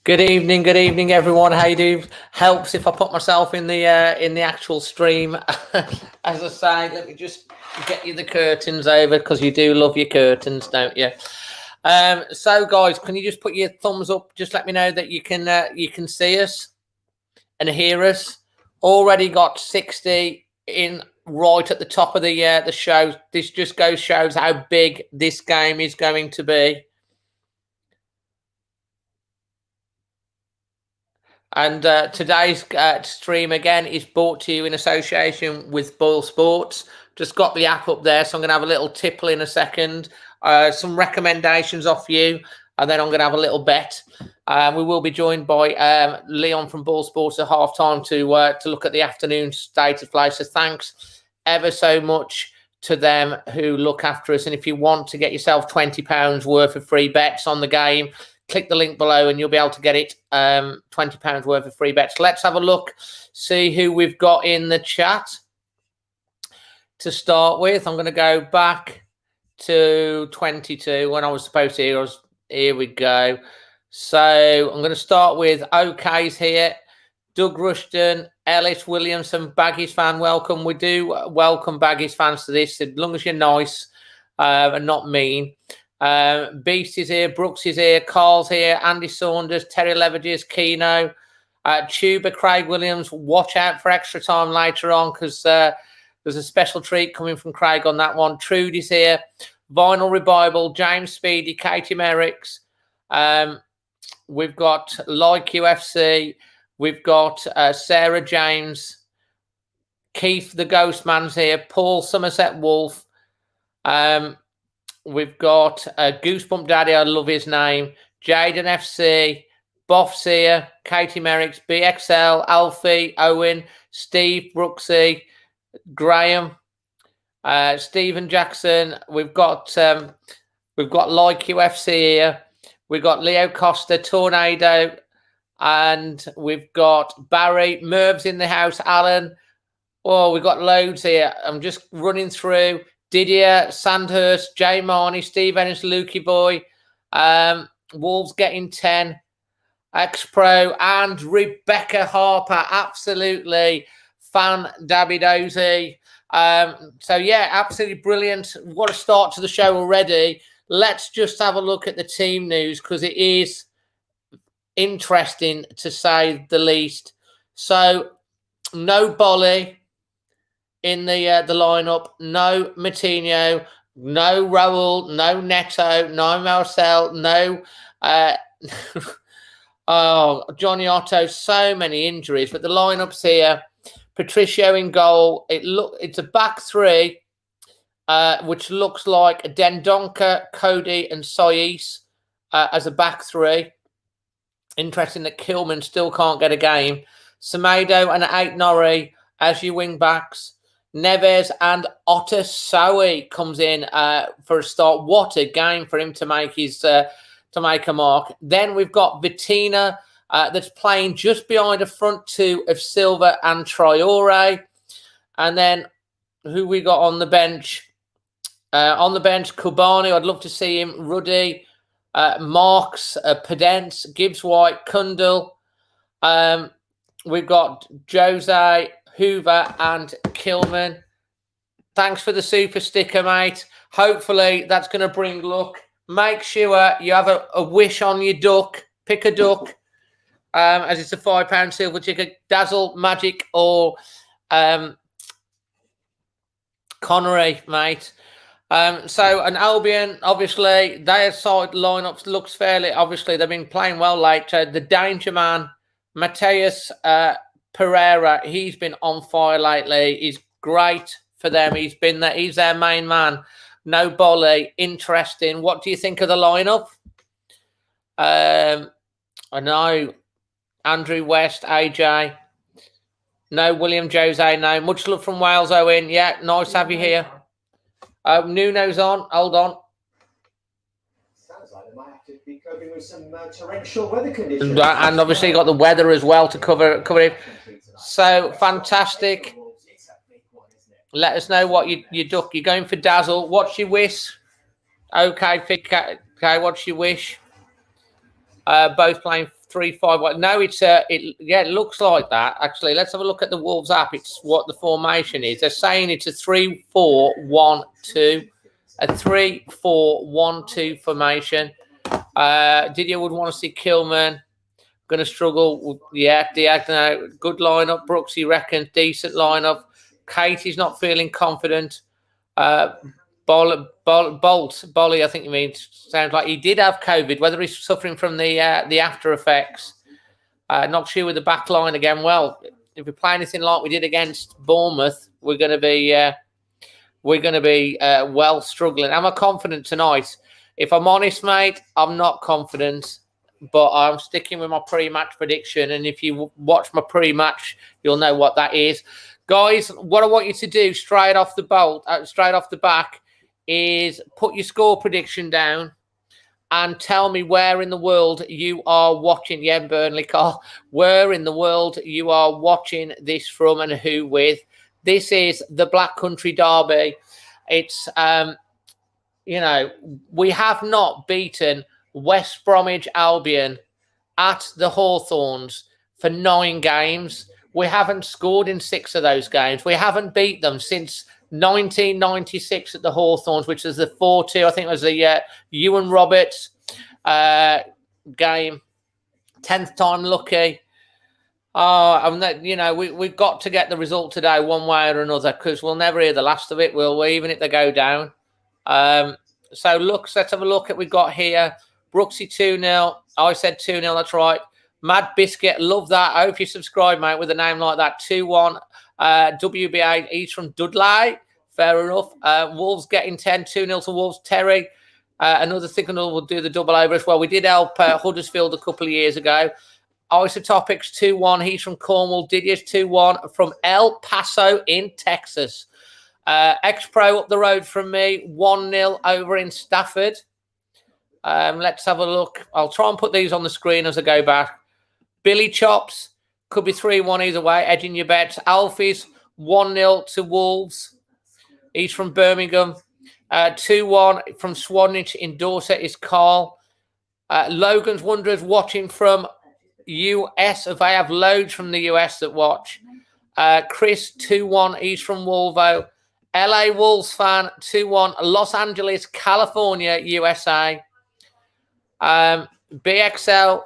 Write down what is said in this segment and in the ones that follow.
Good evening, everyone. How you do? Helps if I put myself in the actual stream. As I say, let me just get you the curtains over because you do love your curtains, don't you? So, guys, can you just put your thumbs up? Just let me know that you can see us and hear us. Already got 60 in right at the top of the show. This just shows how big this game is going to be. And today's stream, again, is brought to you in association with BoyleSports. Just got the app up there, so I'm going to have a little tipple in a second. Some recommendations off you, and then I'm going to have a little bet. We will be joined by Leon from BoyleSports at halftime to look at the afternoon state of play. So thanks ever so much to them who look after us. And if you want to get yourself £20 worth of free bets on the game, click the link below and you'll be able to get it, £20 worth of free bets. Let's have a look, see who we've got in the chat. To start with, I'm going to go back to 22 when I was supposed to hear us. Here we go. So I'm going to start with OK's here. Doug Rushton, Ellis Williamson, Baggies fan, welcome. We do welcome Baggies fans to this, as long as you're nice and not mean. Beast is here, Brooks is here, Carl's here, Andy Saunders, Terry Levages, Keno, Tuba, Craig Williams. Watch out for extra time later on because there's a special treat coming from Craig on that one. Trudy's here, Vinyl Revival, James Speedy, Katie Merricks. We've got Like UFC, we've got Sarah James, Keith the Ghost Man's here, Paul Somerset Wolf. We've got Goosebump Daddy, I love his name. Jaden FC, Boff's here, Katie Merricks, BXL, Alfie, Owen, Steve Brooksy, Graham, Stephen Jackson. We've got Like UFC here. We've got Leo Costa, Tornado, and we've got Barry, Merv's in the house, Alan. Oh, we've got loads here. I'm just running through. Didier, Sandhurst, Jay Marnie, Steve Ennis, Lukey Boy, Wolves getting 10, X-Pro, and Rebecca Harper. Absolutely fan Dabby Dozy. So, yeah, absolutely brilliant. What a start to the show already. Let's just have a look at the team news because it is interesting to say the least. So, no Bolly in the lineup, no Matinho, no Raul, no Neto, no Marcel, no Johnny Otto. So many injuries, but the lineup's here. Patricio in goal. It's a back three, which looks like Dendonka, Cody, and Sois as a back three. Interesting that Kilman still can't get a game. Semedo and Aitnori as your wing backs. Neves and Otasowie comes in for a start. What a game for him to make a mark. Then we've got Vitina that's playing just behind a front two of Silva and Traore. And then who we got on the bench? Kubani. I'd love to see him. Ruddy, Marks, Pedence, Gibbs White, Kundal. We've got Jose, Hoover and Kilman. Thanks for the super sticker, mate. Hopefully that's going to bring luck. Make sure you have a wish on your duck. Pick a duck, as it's a £5 silver ticket. Dazzle, Magic, or Connery, mate. So an Albion, obviously, their side lineups looks fairly. Obviously, they've been playing well later. The danger man, Mateus Pereira, he's been on fire lately. He's great for them. He's their main man. No Bolly. Interesting. What do you think of the lineup? I know Andrew West, AJ. No William Jose. No. Much love from Wales, Owen. Yeah, nice to have you here. Nuno's on. Hold on. Sounds like they might have to be coping with some torrential weather conditions. And obviously you got the weather as well to cover it. So fantastic. Let us know what you duck. You're going for Dazzle. What's your wish? Okay, what's your wish? Both playing 3-5. No, it looks like that. Actually, let's have a look at the Wolves app. It's what the formation is. They're saying it's a 3-4-1-2, a 3-4-1-2 formation. Didier would want to see Kilman. Going to struggle. Yeah, Diagno. Good lineup. Brooks, he reckons. Decent lineup. Katie's not feeling confident. Bolly, I think you mean. Sounds like he did have COVID. Whether he's suffering from the after effects. Not sure with the back line again. Well, if we play anything like we did against Bournemouth, we're going to be well struggling. Am I confident tonight? If I'm honest, mate, I'm not confident, but I'm sticking with my pre-match prediction. And if you watch my pre-match, you'll know what that is. Guys, what I want you to do straight off the back, is put your score prediction down and tell me where in the world you are watching. Yeah, Burnley, Carl. Where in the world you are watching this from and who with. This is the Black Country Derby. It's, we have not beaten West Bromwich Albion at the Hawthorns for 9 games. We haven't scored in 6 of those games. We haven't beat them since 1996 at the Hawthorns, which is the 4-2. I think it was the Ewan Roberts game. 10th time lucky. We've got to get the result today one way or another, because we'll never hear the last of it, will we? Even if they go down. So let's have a look at what we've got here. Brooksy 2-0. I said 2-0, that's right. Mad Biscuit, love that. I hope you subscribe, mate, with a name like that. 2-1. WBA, he's from Dudley. Fair enough. Wolves getting 10, 2-0 to Wolves. Terry, another thing we'll do the double over as well. We did help Huddersfield a couple of years ago. Isotopics 2-1. He's from Cornwall. Didier's 2-1 from El Paso in Texas. X-Pro up the road from me. 1-0 over in Stafford. Let's have a look. I'll try and put these on the screen as I go back. Billy Chops. Could be 3-1 either way. Edging your bets. Alfie's 1-0 to Wolves. He's from Birmingham. 2-1 from Swanage in Dorset is Carl. Logan's Wanderers watching from US. If I have loads from the US that watch. Chris 2-1. He's from Wolvo. LA Wolves fan 2-1. Los Angeles, California, USA. BXL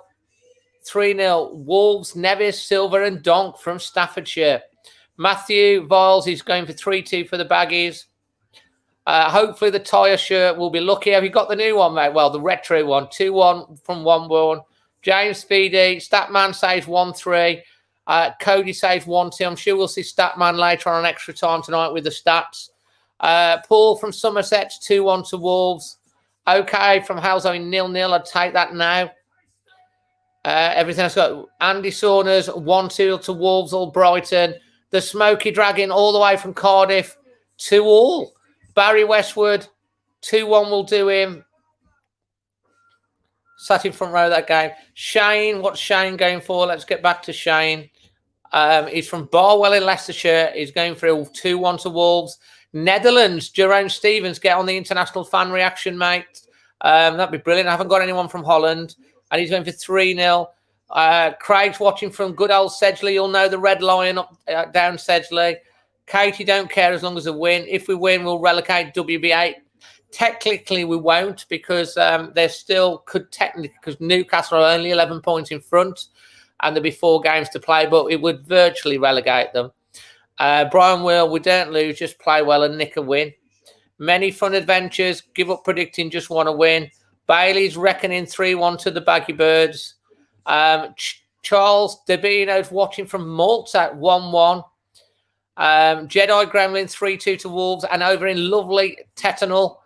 3-0. Wolves, Nevis, Silver and Donk from Staffordshire. Matthew Viles is going for 3-2 for the Baggies. Hopefully the tyre shirt will be lucky. Have you got the new one, mate? Well, the retro one. 2-1 from One. James Speedy. Statman says 1-3. Cody says 1-2. I'm sure we'll see Statman later on extra time tonight with the stats. Paul from Somerset's 2-1 to Wolves. Okay, from Halzone 0-0. I'd take that now. Everything else got Andy Saunders 1-2 to Wolves, all Brighton. The Smoky Dragon all the way from Cardiff to all. Barry Westwood 2-1 will do him. Sat in front row of that game. Shane, what's Shane going for? Let's get back to Shane. He's from Barwell in Leicestershire. He's going for a 2-1 to Wolves. Netherlands, Jerome Stevens, get on the international fan reaction, mate. That'd be brilliant. I haven't got anyone from Holland. And he's going for 3-0. Craig's watching from good old Sedgley. You'll know the Red Lion up down Sedgley. Katie don't care as long as we win. If we win, we'll relegate WB8. Technically, we won't, because they still could technically, because Newcastle are only 11 points in front and there'll be 4 games to play, but it would virtually relegate them. Brian Will, we don't lose, just play well and nick a win. Many fun adventures, give up predicting, just want to win. Bailey's reckoning 3-1 to the Baggy Birds. Charles Dabino's watching from Malta at 1-1. Jedi Gremlin 3-2 to Wolves, and over in lovely Tettenhall,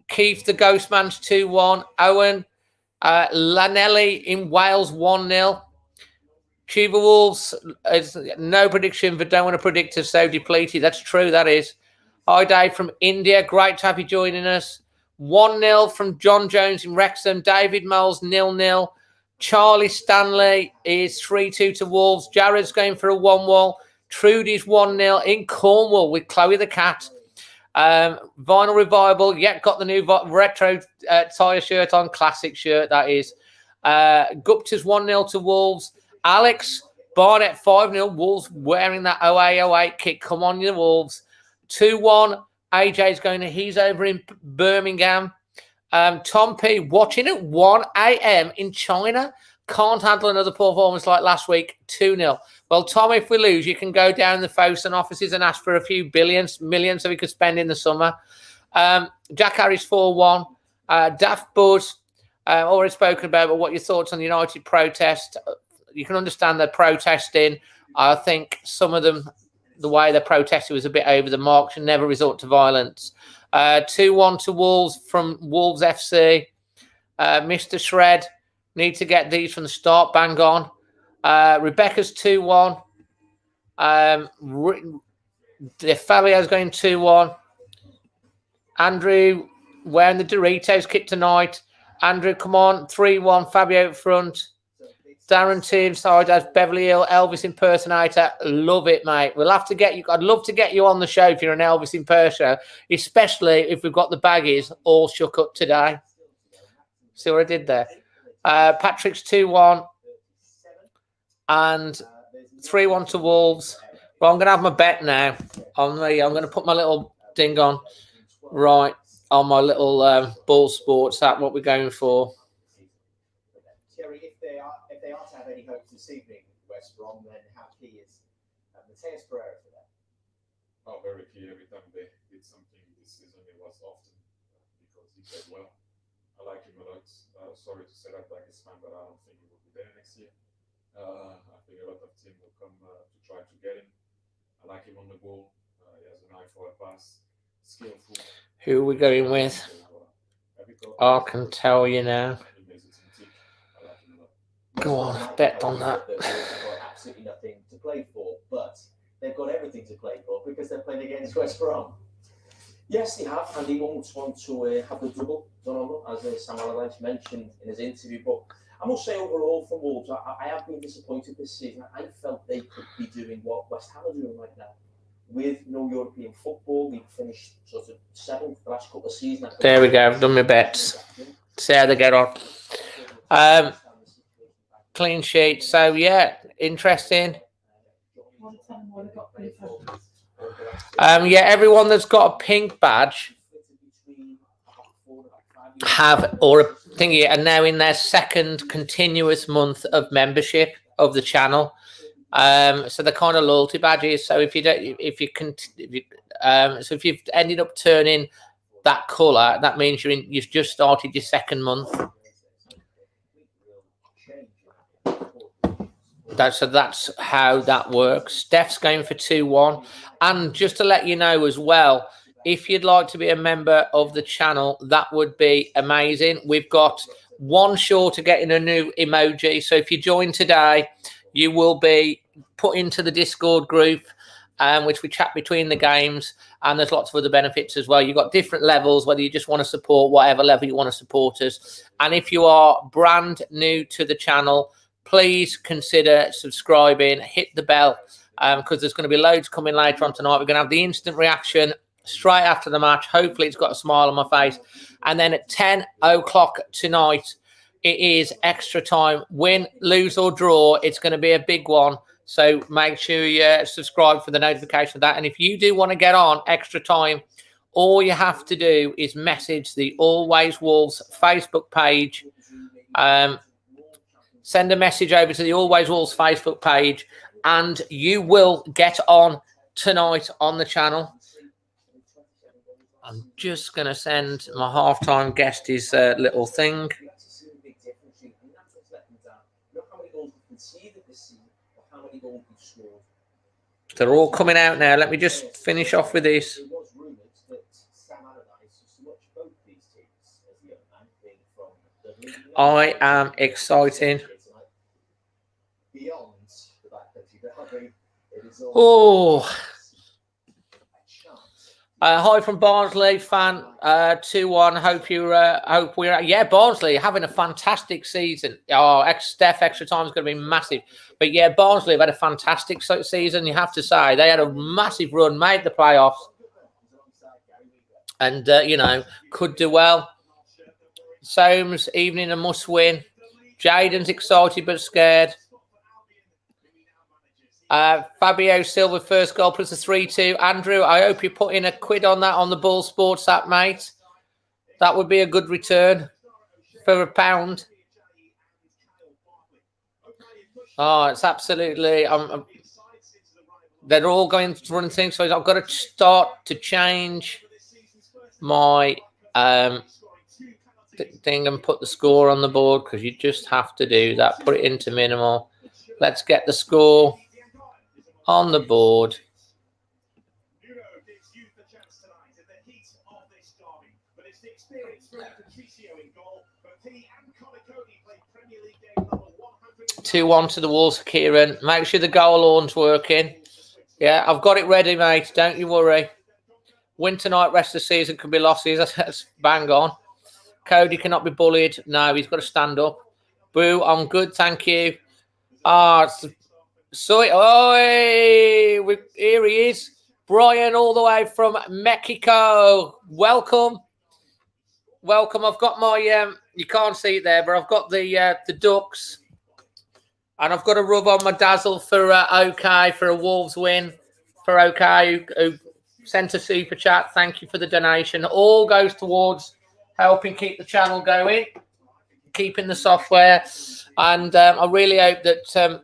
Keith the Ghostman's 2-1. Owen Lanelli in Wales 1-0. Cuba Wolves, no prediction, but don't want to predict us so depleted. That's true, that is. Hi Dave from India, great to have you joining us. 1-0 from John Jones in Wrexham. David Moles 0-0. Charlie Stanley is 3-2 to Wolves. Jared's going for a 1-1. Trudy's 1-0 in Cornwall with Chloe the Cat. Vinyl Revival, got the new retro tyre shirt on. Classic shirt, that is. Gupta's 1-0 to Wolves. Alex Barnett 5-0. Wolves wearing that 0808 kit. Come on, you Wolves. 2-1. AJ's going to, he's over in Birmingham. Tom P watching at 1 a.m. in China. Can't handle another performance like last week. 2-0. Well, Tom, if we lose, you can go down the Fosun offices and ask for a few millions so we could spend in the summer. Jack Harris 4-1. Daft Buzz, already spoken about, but what are your thoughts on the United protest? You can understand they're protesting. I think some of them, the way they protested was a bit over the mark, should never resort to violence. 2-1 to Wolves from Wolves FC. Mr. Shred, need to get these from the start, bang on. Rebecca's 2-1. Fabio's going 2-1. Andrew wearing the Doritos kit tonight. Andrew, come on, 3-1. Fabio up front. Darren team side as Beverly Hill Elvis impersonator. Love it, mate. We'll have to get you. I'd love to get you on the show if you're an Elvis impersonator, especially if we've got the baggies all shook up today. See what I did there? Patrick's 2-1 and 3-1 to Wolves. Well, I'm going to have my bet now. I'm going to put my little ding on right on my little BoyleSports app. What we're going for. Terry, if they are to have any hopes this evening, West Brom, then how key is Mateus Pereira for them? Oh, very key. Every time they did something this season, it was often because he played well. I like him a lot. Sorry to say that, like his fan, but I don't think he will be there next year. I think a lot of teams will come to try to get him. I like him on the ball. He has an eye for a pass. Skillful. Who are we going with? I can tell you now. Go on, bet on that. They've got absolutely nothing to play for, but they've got everything to play for because they're playing against West Brom. Yes, they have, and he won't want to have the double done on them, as Sam Allardyce mentioned in his interview. But I must say, overall, for Wolves, I have been disappointed this season. I felt they could be doing what West Ham are doing right now. With no European football, we finished sort of 7th the last couple of seasons. There we go. I've done my bets. See how they get on. Clean sheet. So, yeah, interesting. Yeah, everyone that's got a pink badge or a thingy are now in their second continuous month of membership of the channel. So they're kind of loyalty badges. So if you've ended up turning that colour, that means you've just started your second month. That's how that works. Steph's going for 2-1. And just to let you know as well, if you'd like to be a member of the channel, that would be amazing. We've got one short of getting a new emoji. So if you join today, you will be put into the Discord group, which we chat between the games. And there's lots of other benefits as well. You've got different levels, whether you just want to support whatever level you want to support us. And if you are brand new to the channel, please consider subscribing, hit the bell, because there's going to be loads coming later on tonight. We're going to have the instant reaction straight after the match. Hopefully it's got a smile on my face. And then at 10 o'clock tonight, it is extra time. Win, lose or draw, it's going to be a big one. So make sure you subscribe for the notification of that. And if you do want to get on extra time, all you have to do is message the Always Wolves Facebook page. Send a message over to the Always Wolves Facebook page and you will get on tonight on the channel. I'm just going to send my halftime guest his little thing. They're all coming out now. Let me just finish off with this. I am excited. Oh, hi from Barnsley fan 2-1. Hope we're yeah, Barnsley having a fantastic season. Oh, Steph extra time is going to be massive. But yeah, Barnsley have had a fantastic season. You have to say they had a massive run, made the playoffs, and could do well. Soames evening a must win. Jaden's excited but scared. Fabio Silva, first goal plus a 3-2. Andrew, I hope you put in a quid on that on the BoyleSports app, mate. That would be a good return for £1. Oh, it's absolutely... they're all going to run things, so I've got to start to change my thing and put the score on the board, because you just have to do that. Put it into minimal. Let's get the score on the board. Two 2-1 to the Wolves, Kieran. Make sure the goal horn's working. Yeah, I've got it ready, mate. Don't you worry. Win tonight, rest of the season could be losses. That's bang on. Cody cannot be bullied. No, he's got to stand up. Boo, I'm good, thank you. So, here he is. Brian, all the way from Mexico. Welcome. Welcome. I've got my, you can't see it there, but I've got the ducks. And I've got to rub on my dazzle for OK, for a Wolves win. For OK, who sent a super chat. Thank you for the donation. All goes towards helping keep the channel going, keeping the software. And I really hope that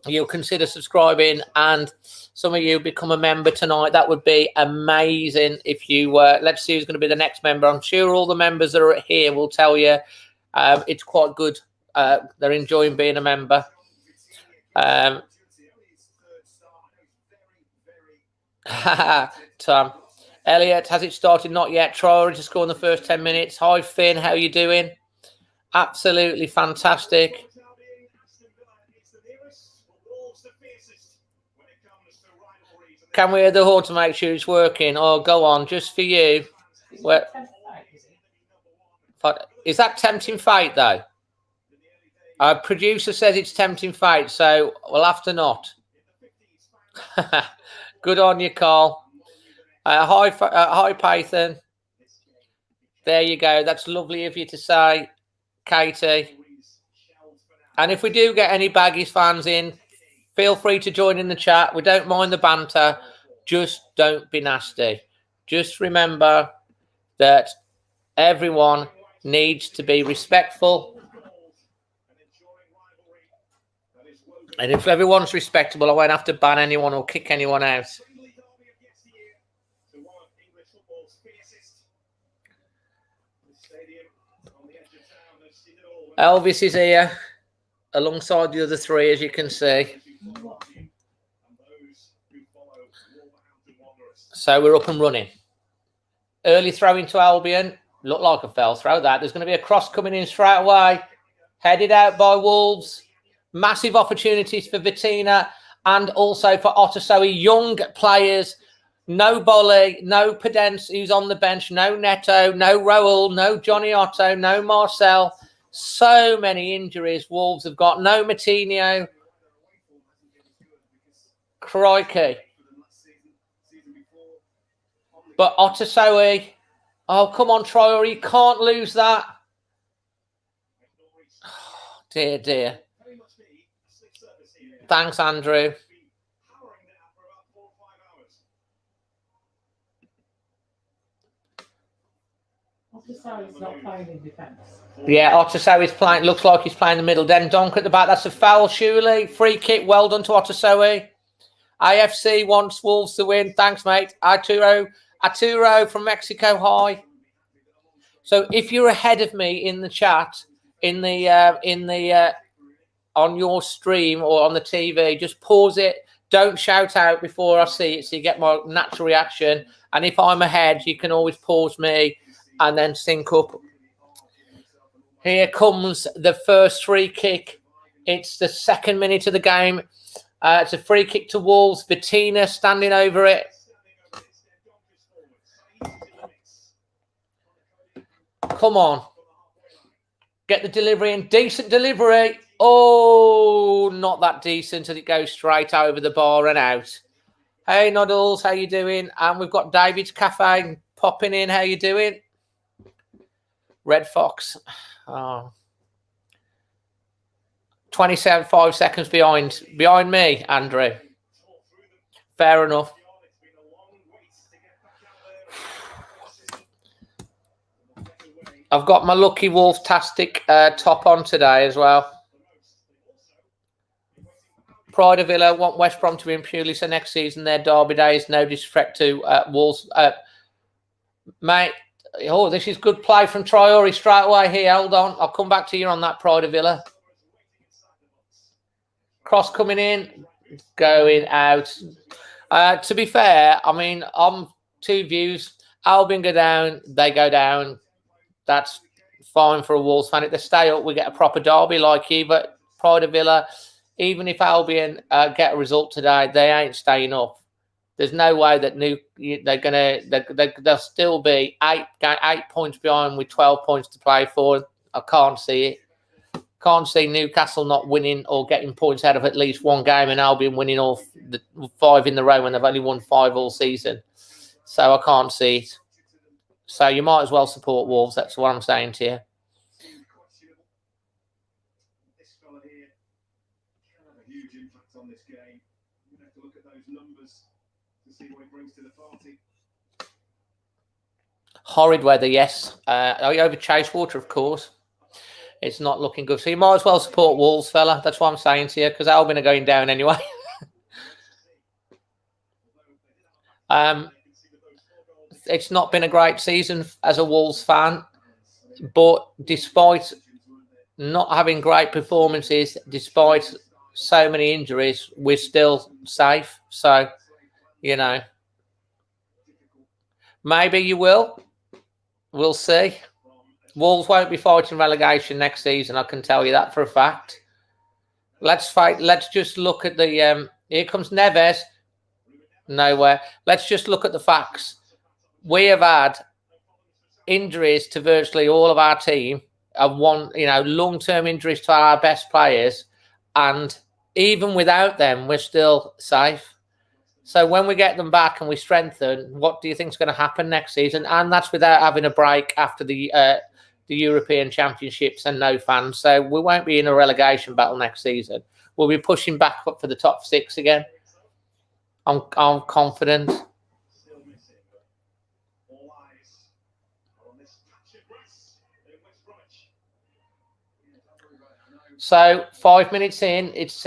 you'll consider subscribing, and some of you become a member tonight. That would be amazing if you let's see who's going to be the next member. I'm sure all the members that are here will tell you it's quite good. They're enjoying being a member. Tom Elliot, has it started? Not yet. Try to score in the first 10 minutes. Hi Finn, how you doing? Absolutely fantastic. Can we hear the horn to make sure it's working? Oh, go on, just for you. Where, is that tempting fate, though? Our producer says it's tempting fate, so we'll have to not. Good on you, Carl. Hi, Python. There you go. That's lovely of you to say, Katie. And if we do get any Baggies fans in, feel free to join in the chat. We don't mind the banter. Just don't be nasty. Just remember that everyone needs to be respectful. And if everyone's respectable, I won't have to ban anyone or kick anyone out. Elvis is here alongside the other three, as you can see. So we're up and running. Early throw into Albion. Looked like a fell throw that. There's going to be a cross coming in straight away. Headed out by Wolves. Massive opportunities for Vitina and also for Otasoe. Young players. No Bolly, no Pedence who's on the bench. No Neto, no Raul, no Johnny Otto, no Marcel. So many injuries Wolves have got. No Matinho. Crikey. But Otasoe, oh, come on, Troyer, you can't lose that. Oh, dear, dear. Thanks, Andrew. Otasoe's not playing in defence. Yeah, Otasoe is playing. Looks like he's playing the middle. Then Donk at the back. That's a foul, surely. Free kick. Well done to Otasoe. IFC wants Wolves to win. Thanks, mate. Arturo from Mexico. Hi. So if you're ahead of me in the chat, on your stream or on the TV, just pause it. Don't shout out before I see it, so you get my natural reaction. And if I'm ahead, you can always pause me and then sync up. Here comes the first free kick. It's the 2nd minute of the game. It's a free kick to Wolves. Bettina standing over it. Come on. Get the delivery in. Decent delivery. Oh, not that decent as it goes straight over the bar and out. Hey, Noddles, how you doing? And we've got David's Cafe popping in. How you doing? Red Fox. Oh. 5 seconds behind me, Andrew. Fair enough. I've got my Lucky Wolf-tastic top on today as well. Pride of Villa want West Brom to win purely so next season their derby days. No disrespect to Wolves. Mate, oh, this is good play from Traore straight away here. Hold on. I'll come back to you on that, Pride of Villa. Cross coming in, going out. To be fair, I mean, on two views. Albion go down, they go down. That's fine for a Wolves fan. If they stay up, we get a proper derby like you. But Pride of Villa, even if Albion get a result today, they ain't staying up. There's no way that they'll still be 8 points behind with 12 points to play for. I can't see it. Can't see Newcastle not winning or getting points out of at least one game and Albion winning all the 5 in the row when they've only won 5 all season. So I can't see it. So you might as well support Wolves. That's what I'm saying to you. This fella here can have a huge impact on this game. You have to look at those numbers to see what he brings to the party. Horrid weather, yes. Over Chasewater, of course. It's not looking good. So you might as well support Wolves, fella. That's what I'm saying to you, because Albion are going down anyway. It's not been a great season as a Wolves fan, but despite not having great performances, despite so many injuries, we're still safe. So, you know, maybe you will. We'll see. Wolves won't be fighting relegation next season. I can tell you that for a fact. Let's just look at the. Here comes Neves. Nowhere. Let's just look at the facts. We have had injuries to virtually all of our team. Long-term injuries to our best players, and even without them, we're still safe. So when we get them back and we strengthen, what do you think is going to happen next season? And that's without having a break after the European Championships and no fans. So we won't be in a relegation battle next season. We'll be pushing back up for the top 6 again. I'm confident. So 5 minutes in, it's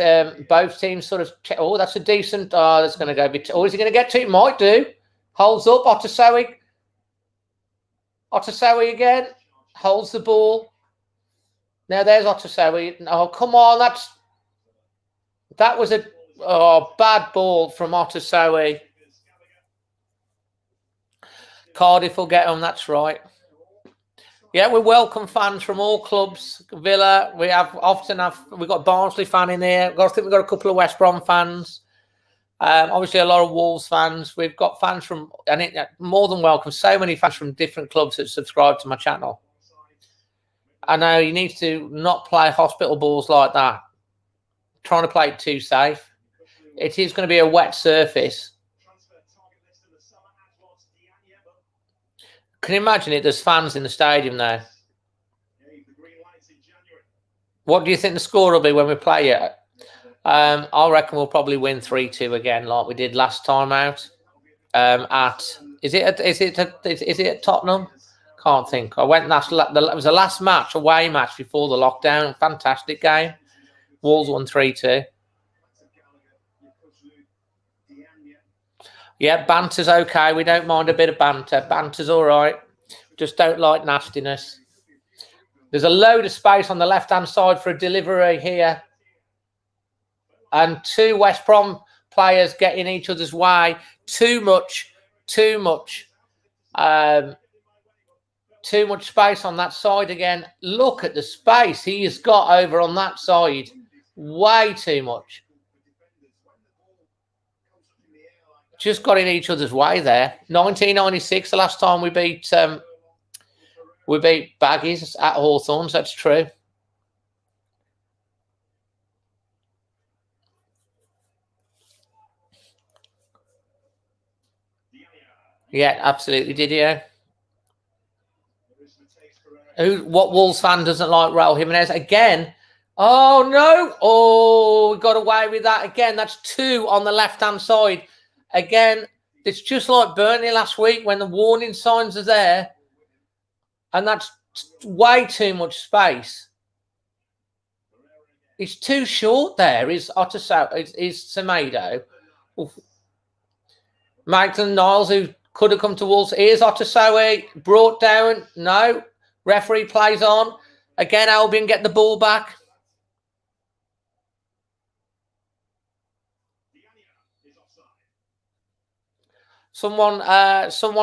both teams sort of. Oh, that's a decent. Oh, that's going to go a bit. Oh, is he going to get to it? Might do. Holds up. Otasowie again. Holds the ball. Now there's Otasowie. Oh, come on. That was a bad ball from Otasowie. Cardiff will get on. That's right. Yeah, we welcome fans from all clubs. Villa, we've got Barnsley fan in there. I think we've got a couple of West Brom fans. Obviously, a lot of Wolves fans. We've got fans from, and more than welcome, so many fans from different clubs that subscribe to my channel. I know you need to not play hospital balls like that. Trying to play it too safe. It is going to be a wet surface. Can you imagine it? There's fans in the stadium now. What do you think the score will be when we play it? I reckon we'll probably win 3-2 again, like we did last time out. Is it at Tottenham? Can't think. It was the last match, away match before the lockdown. Fantastic game. Wolves won 3-2. Yeah, banter's okay. We don't mind a bit of banter. Banter's all right. Just don't like nastiness. There's a load of space on the left-hand side for a delivery here. And 2 West Brom players get in each other's way. Too much space on that side again. Look at the space he has got over on that side. Way too much. Just got in each other's way there. 1996, the last time we beat Baggies at Hawthorns. That's true. Yeah, absolutely. Did you? What Wolves fan doesn't like Raul Jimenez? Again, Oh, no. Oh, we got away with that again. That's 2 on the left-hand side. Again, it's just like Burnley last week when the warning signs are there. And that's way too much space. It's too short there. Is Semedo. Maitland Niles, who could have come to Wolves. Here's Otasoe. Brought down. No. Referee plays on. Again, Albion get the ball back. Someone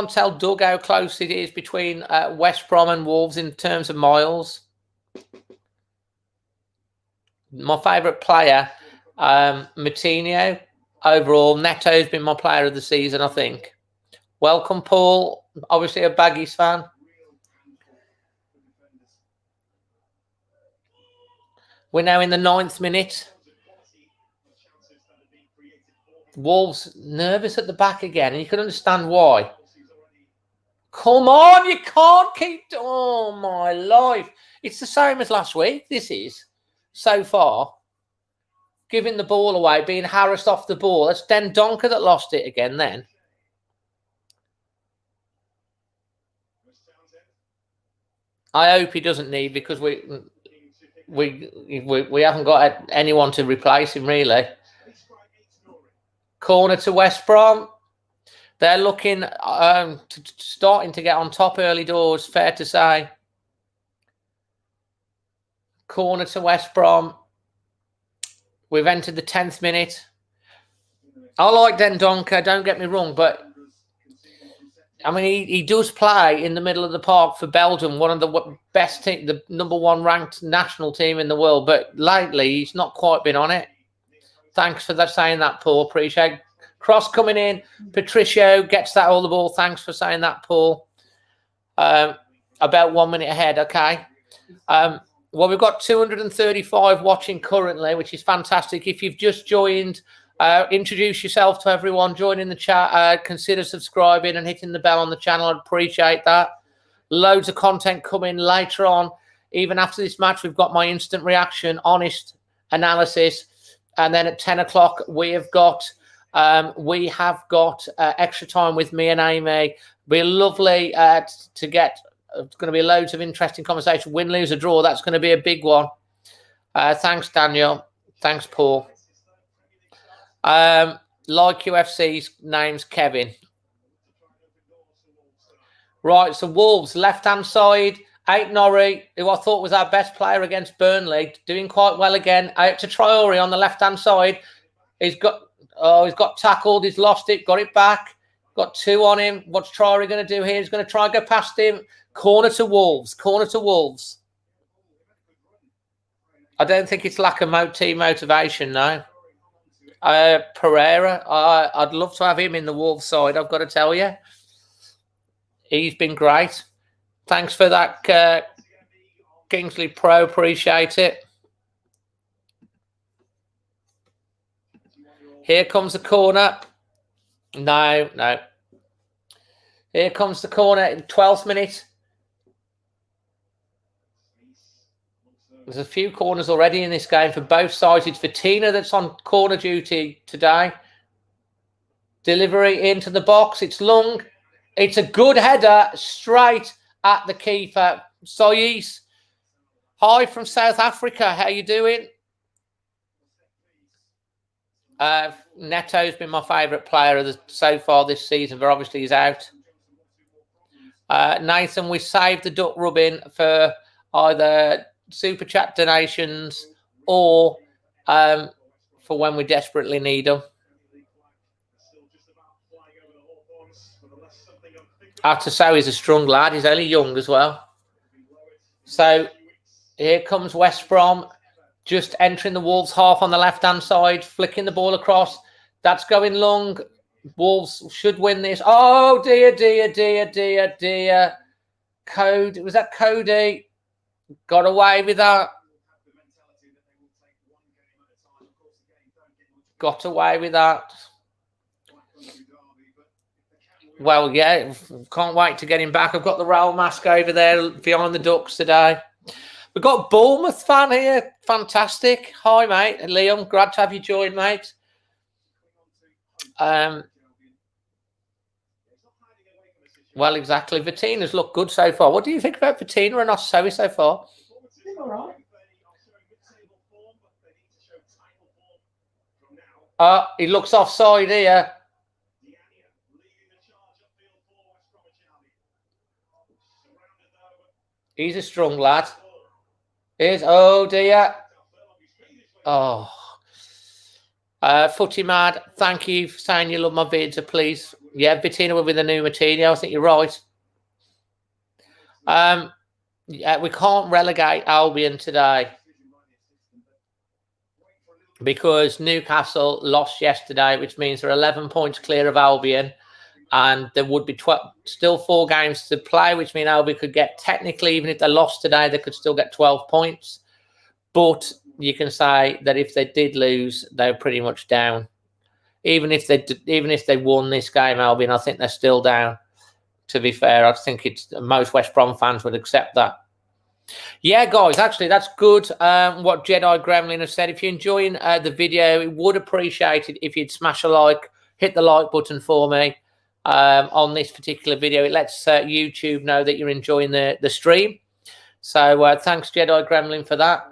tell Doug how close it is between West Brom and Wolves in terms of miles. My favourite player, Matinho. Overall, Neto's been my player of the season, I think. Welcome, Paul. Obviously a Baggies fan. We're now in the 9th minute. Wolves nervous at the back again, and you can understand why. Come on, you can't keep... Oh, my life. It's the same as last week, this is, so far. Giving the ball away, being harassed off the ball. That's Dendoncker that lost it again then. I hope he doesn't need, because we haven't got anyone to replace him, really. Corner to West Brom. They're looking starting to get on top early doors, fair to say. Corner to West Brom. We've entered the 10th minute. I like Dendoncker, don't get me wrong, but I mean, he does play in the middle of the park for Belgium, one of the best team, the #1 ranked national team in the world. But lately, he's not quite been on it. Thanks for that, saying that, Paul. Appreciate. Cross coming in. Patricio gets that all the ball. Thanks for saying that, Paul. About 1 minute ahead. Okay. Well, we've got 235 watching currently, which is fantastic. If you've just joined, introduce yourself to everyone. Join in the chat. Consider subscribing and hitting the bell on the channel. I'd appreciate that. Loads of content coming later on. Even after this match, we've got my instant reaction, honest analysis. And then at 10 o'clock, we have got extra time with me and Amy. Be lovely to get. It's going to be loads of interesting conversation. Win, lose, or draw. That's going to be a big one. Thanks, Daniel. Thanks, Paul. Like UFC's name's Kevin. Right, so Wolves, left-hand side. Aït-Nouri, who I thought was our best player against Burnley, doing quite well again. Out to Traore on the left-hand side. He's got tackled. He's lost it. Got it back. Got 2 on him. What's Traore going to do here? He's going to try and go past him. Corner to Wolves. Corner to Wolves. I don't think it's lack of team motivation, no. Pereira, I'd love to have him in the Wolves side, I've got to tell you. He's been great. Thanks for that, Kingsley Pro. Appreciate it. Here comes the corner. No. Here comes the corner in 12th minute. There's a few corners already in this game for both sides. It's Vitina that's on corner duty today. Delivery into the box. It's long. It's a good header straight at the keeper. Soyis. Hi from South Africa. How you doing? Neto's been my favourite player so far this season, but obviously he's out. Nathan, we saved the duck rubbing for either super chat donations or for when we desperately need them. Otasoe is a strong lad. He's only young as well. So here comes West Brom, just entering the Wolves half on the left-hand side, flicking the ball across. That's going long. Wolves should win this. Oh, dear. Code. Was that Cody? Got away with that. Got away with that. Well, yeah, can't wait to get him back. I've got the Rail mask over there behind the Ducks today. We've got Bournemouth fan here. Fantastic. Hi, mate. Leon, glad to have you joined, mate. Well, exactly. Vittina's looked good so far. What do you think about Vittina and Ossowi so far? All right. He looks offside here. He's a strong lad. Here's, oh dear. Oh. Footy Mad, thank you for saying you love my vids, please. Yeah, Vittina will be the new Martino. I think you're right. Yeah, we can't relegate Albion today because Newcastle lost yesterday, which means they're 11 points clear of Albion, and there would be still 4 games to play, which means Albion could get, technically, even if they lost today, they could still get 12 points. But you can say that if they did lose, they're pretty much down. Even if they won this game, Albion, I think they're still down. To be fair, I think most West Brom fans would accept that. Yeah, guys, actually, that's good. What Jedi Gremlin has said. If you're enjoying the video, we would appreciate it if you'd smash a like, hit the like button for me on this particular video. It lets YouTube know that you're enjoying the stream. So thanks, Jedi Gremlin, for that.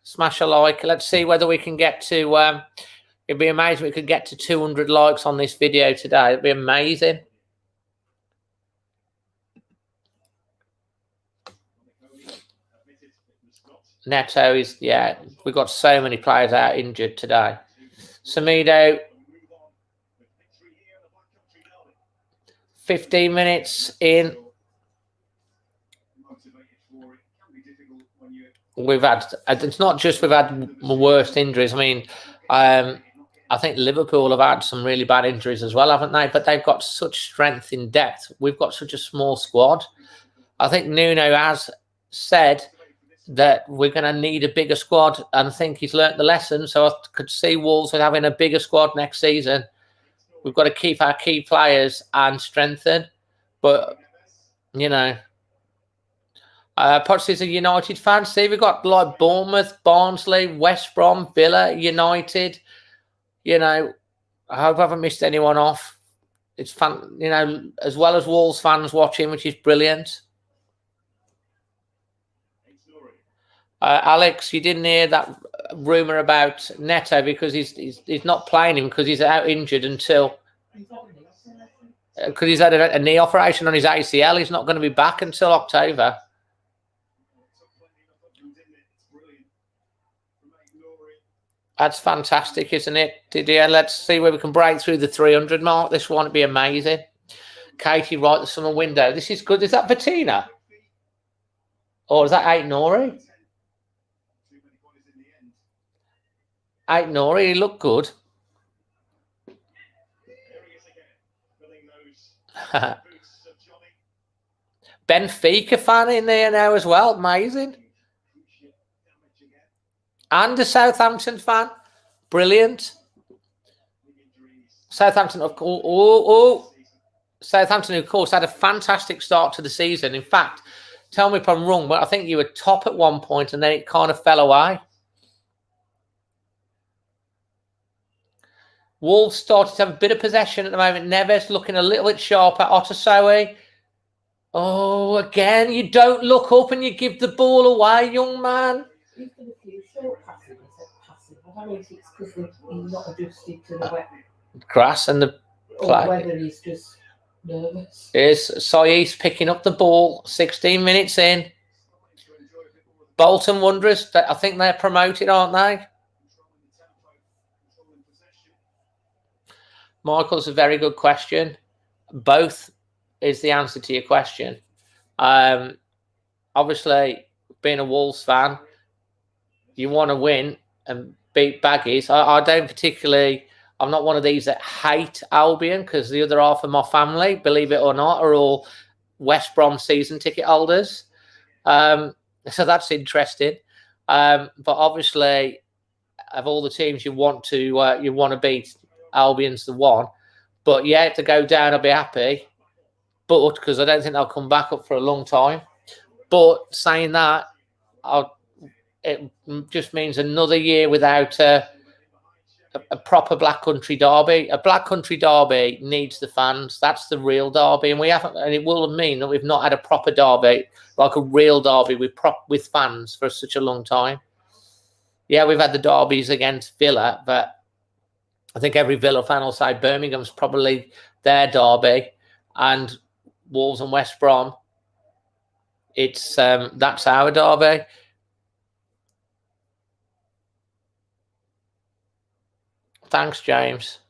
Smash a like. Let's see whether we can get to... it'd be amazing if we could get to 200 likes on this video today. It'd be amazing. Neto is, yeah, we've got so many players out injured today. Semedo, 15 minutes in. We've had, it's not just we've had worst injuries. I mean, I think Liverpool have had some really bad injuries as well, haven't they? But they've got such strength in depth. We've got such a small squad. I think Nuno has said that we're going to need a bigger squad, and I think he's learnt the lesson. So I could see Wolves with having a bigger squad next season. We've got to keep our key players and strengthen. But, you know, Potts is a United fan. See, we've got like Bournemouth, Barnsley, West Brom, Villa, United. You know, I hope I haven't missed anyone off. It's fun, you know, as well as Wolves fans watching, which is brilliant. Alex, you didn't hear that rumour about Neto because he's not playing him because he's out injured until... Because he's had a knee operation on his ACL. He's not going to be back until October. That's fantastic, isn't it, Didier? Let's see where we can break through the 300 mark. This one would be amazing. Katie, right, the summer window. This is good. Is that Vittina? Or is that Ait-Nouri? Ait-Nouri, he looked good. Benfica fan in there now as well. Amazing. And a Southampton fan. Brilliant. Southampton, of course. Southampton, of course, had a fantastic start to the season. In fact, tell me if I'm wrong, but I think you were top at one point and then it kind of fell away. Wolves started to have a bit of possession at the moment. Neves looking a little bit sharper. Otasoe. Oh, again, you don't look up and you give the ball away, young man. He's got a few short passes. I don't know if it's because he's not adjusted to the wet grass and the play. Or whether he's just nervous. Here's Saiz picking up the ball. 16 minutes in. Bolton Wanderers. I think they're promoted, aren't they? Michael's a very good question. Both is the answer to your question. Obviously, being a Wolves fan, you want to win and beat Baggies. I don't particularly... I'm not one of these that hate Albion because the other half of my family, believe it or not, are all West Brom season ticket holders. So that's interesting. But obviously, of all the teams you want to beat, Albion's the one. But yeah, to go down, I'll be happy. But because I don't think they'll come back up for a long time. But saying that, it just means another year without a proper Black Country derby. A Black Country derby needs the fans. That's the real derby, and we haven't. And it will mean that we've not had a proper derby, like a real derby with fans for such a long time. Yeah, we've had the derbies against Villa, but I think every Villa fan will say Birmingham's probably their derby, and Wolves and West Brom. It's that's our derby. Thanks, James.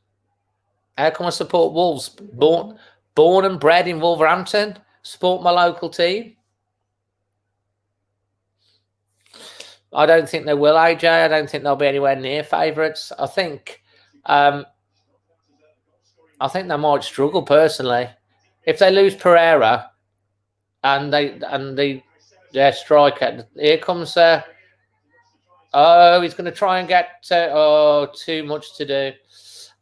How can I support Wolves? Born and bred in Wolverhampton. Support my local team. I don't think they will, AJ. I don't think they'll be anywhere near favourites. I think they might struggle personally. If they lose Pereira and their striker, here comes he's going to try and get too much to do.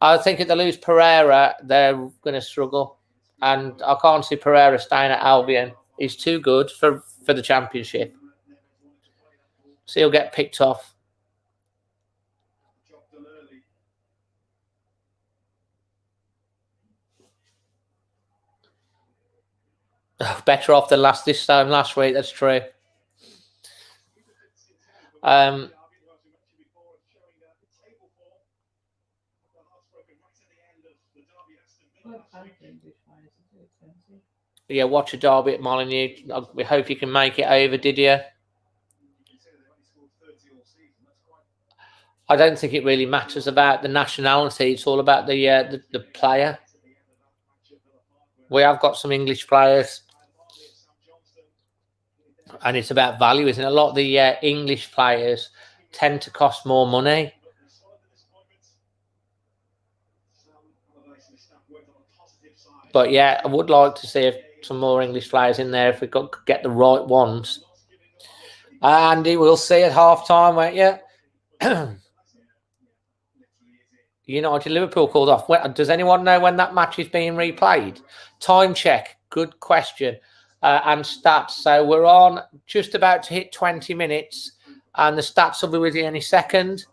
I think if they lose Pereira, they're going to struggle, and I can't see Pereira staying at Albion. He's too good for the Championship, so he'll get picked off. Better off than last week. That's true. Yeah, watch a derby at Molineux. We hope you can make it over, did you? I don't think it really matters about the nationality. It's all about the player. We have got some English players, and it's about value, isn't it? A lot of the English players tend to cost more money. But yeah, I would like to see some more English players in there if we could get the right ones. Andy, we'll see at half-time, won't you? United Liverpool called off. Does anyone know when that match is being replayed? Time check. Good question. And stats. So we're on just about to hit 20 minutes, and the stats will be with you any second.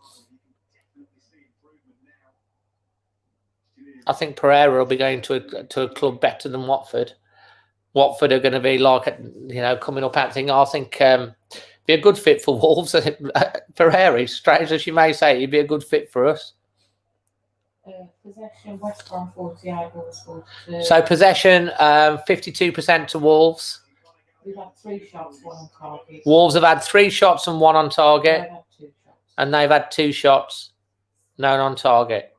I think Pereira will be going to a club better than Watford. Watford are going to be like, coming up out thing. I think be a good fit for Wolves. Pereira, strange as you may say, he'd be a good fit for us. Possession, West Brom 48, Wolves 42. So possession, 52% to Wolves. We've had 3 shots, 1 on target. Wolves have had 3 shots and 1 on target. They've had 2 shots. And they've had 2 shots, none on target.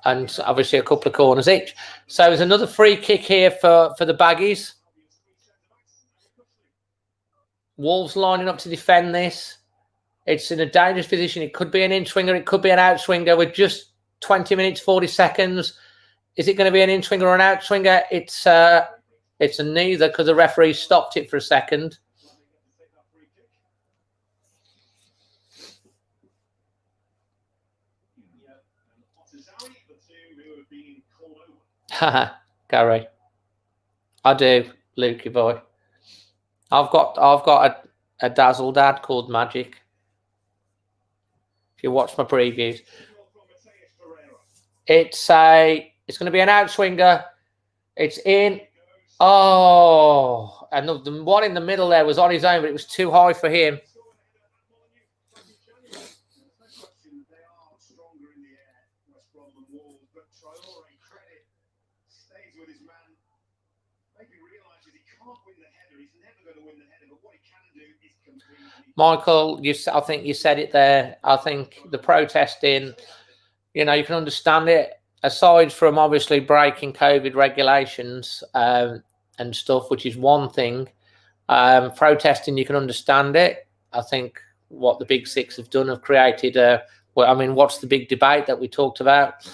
And obviously a couple of corners each. So there's another free kick here for the Baggies. Wolves lining up to defend this. It's in a dangerous position. It could be an in-swinger. It could be an out-swinger with just 20 minutes, 40 seconds. Is it going to be an in-swinger or an out-swinger? It's a neither, because the referee stopped it for a second. Haha, Gary. I do, Lukey boy. I've got a Dazzle dad called Magic. If you watch my previews. It's going to be an outswinger. It's in. Oh, and the one in the middle there was on his own, but it was too high for him. Michael, I think you said it there. I think the protesting, you can understand it. Aside from obviously breaking COVID regulations and stuff, which is one thing, protesting, you can understand it. I think what the Big Six have done have created what's the big debate that we talked about?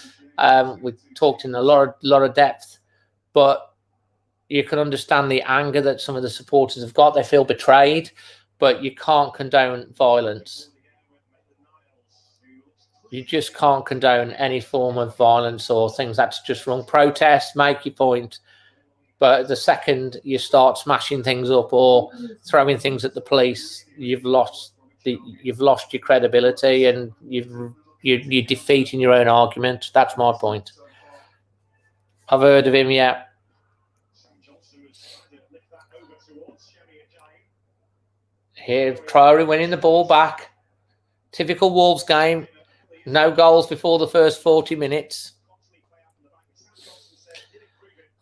We talked in a lot of depth, but you can understand the anger that some of the supporters have got. They feel betrayed. But you can't condone violence. You just can't condone any form of violence or things. That's just wrong. Protest, make your point. But the second you start smashing things up or throwing things at the police, you've lost your credibility and you're defeating your own argument. That's my point. I've heard of him, yeah. Here, Traore winning the ball back. Typical Wolves game. No goals before the first 40 minutes.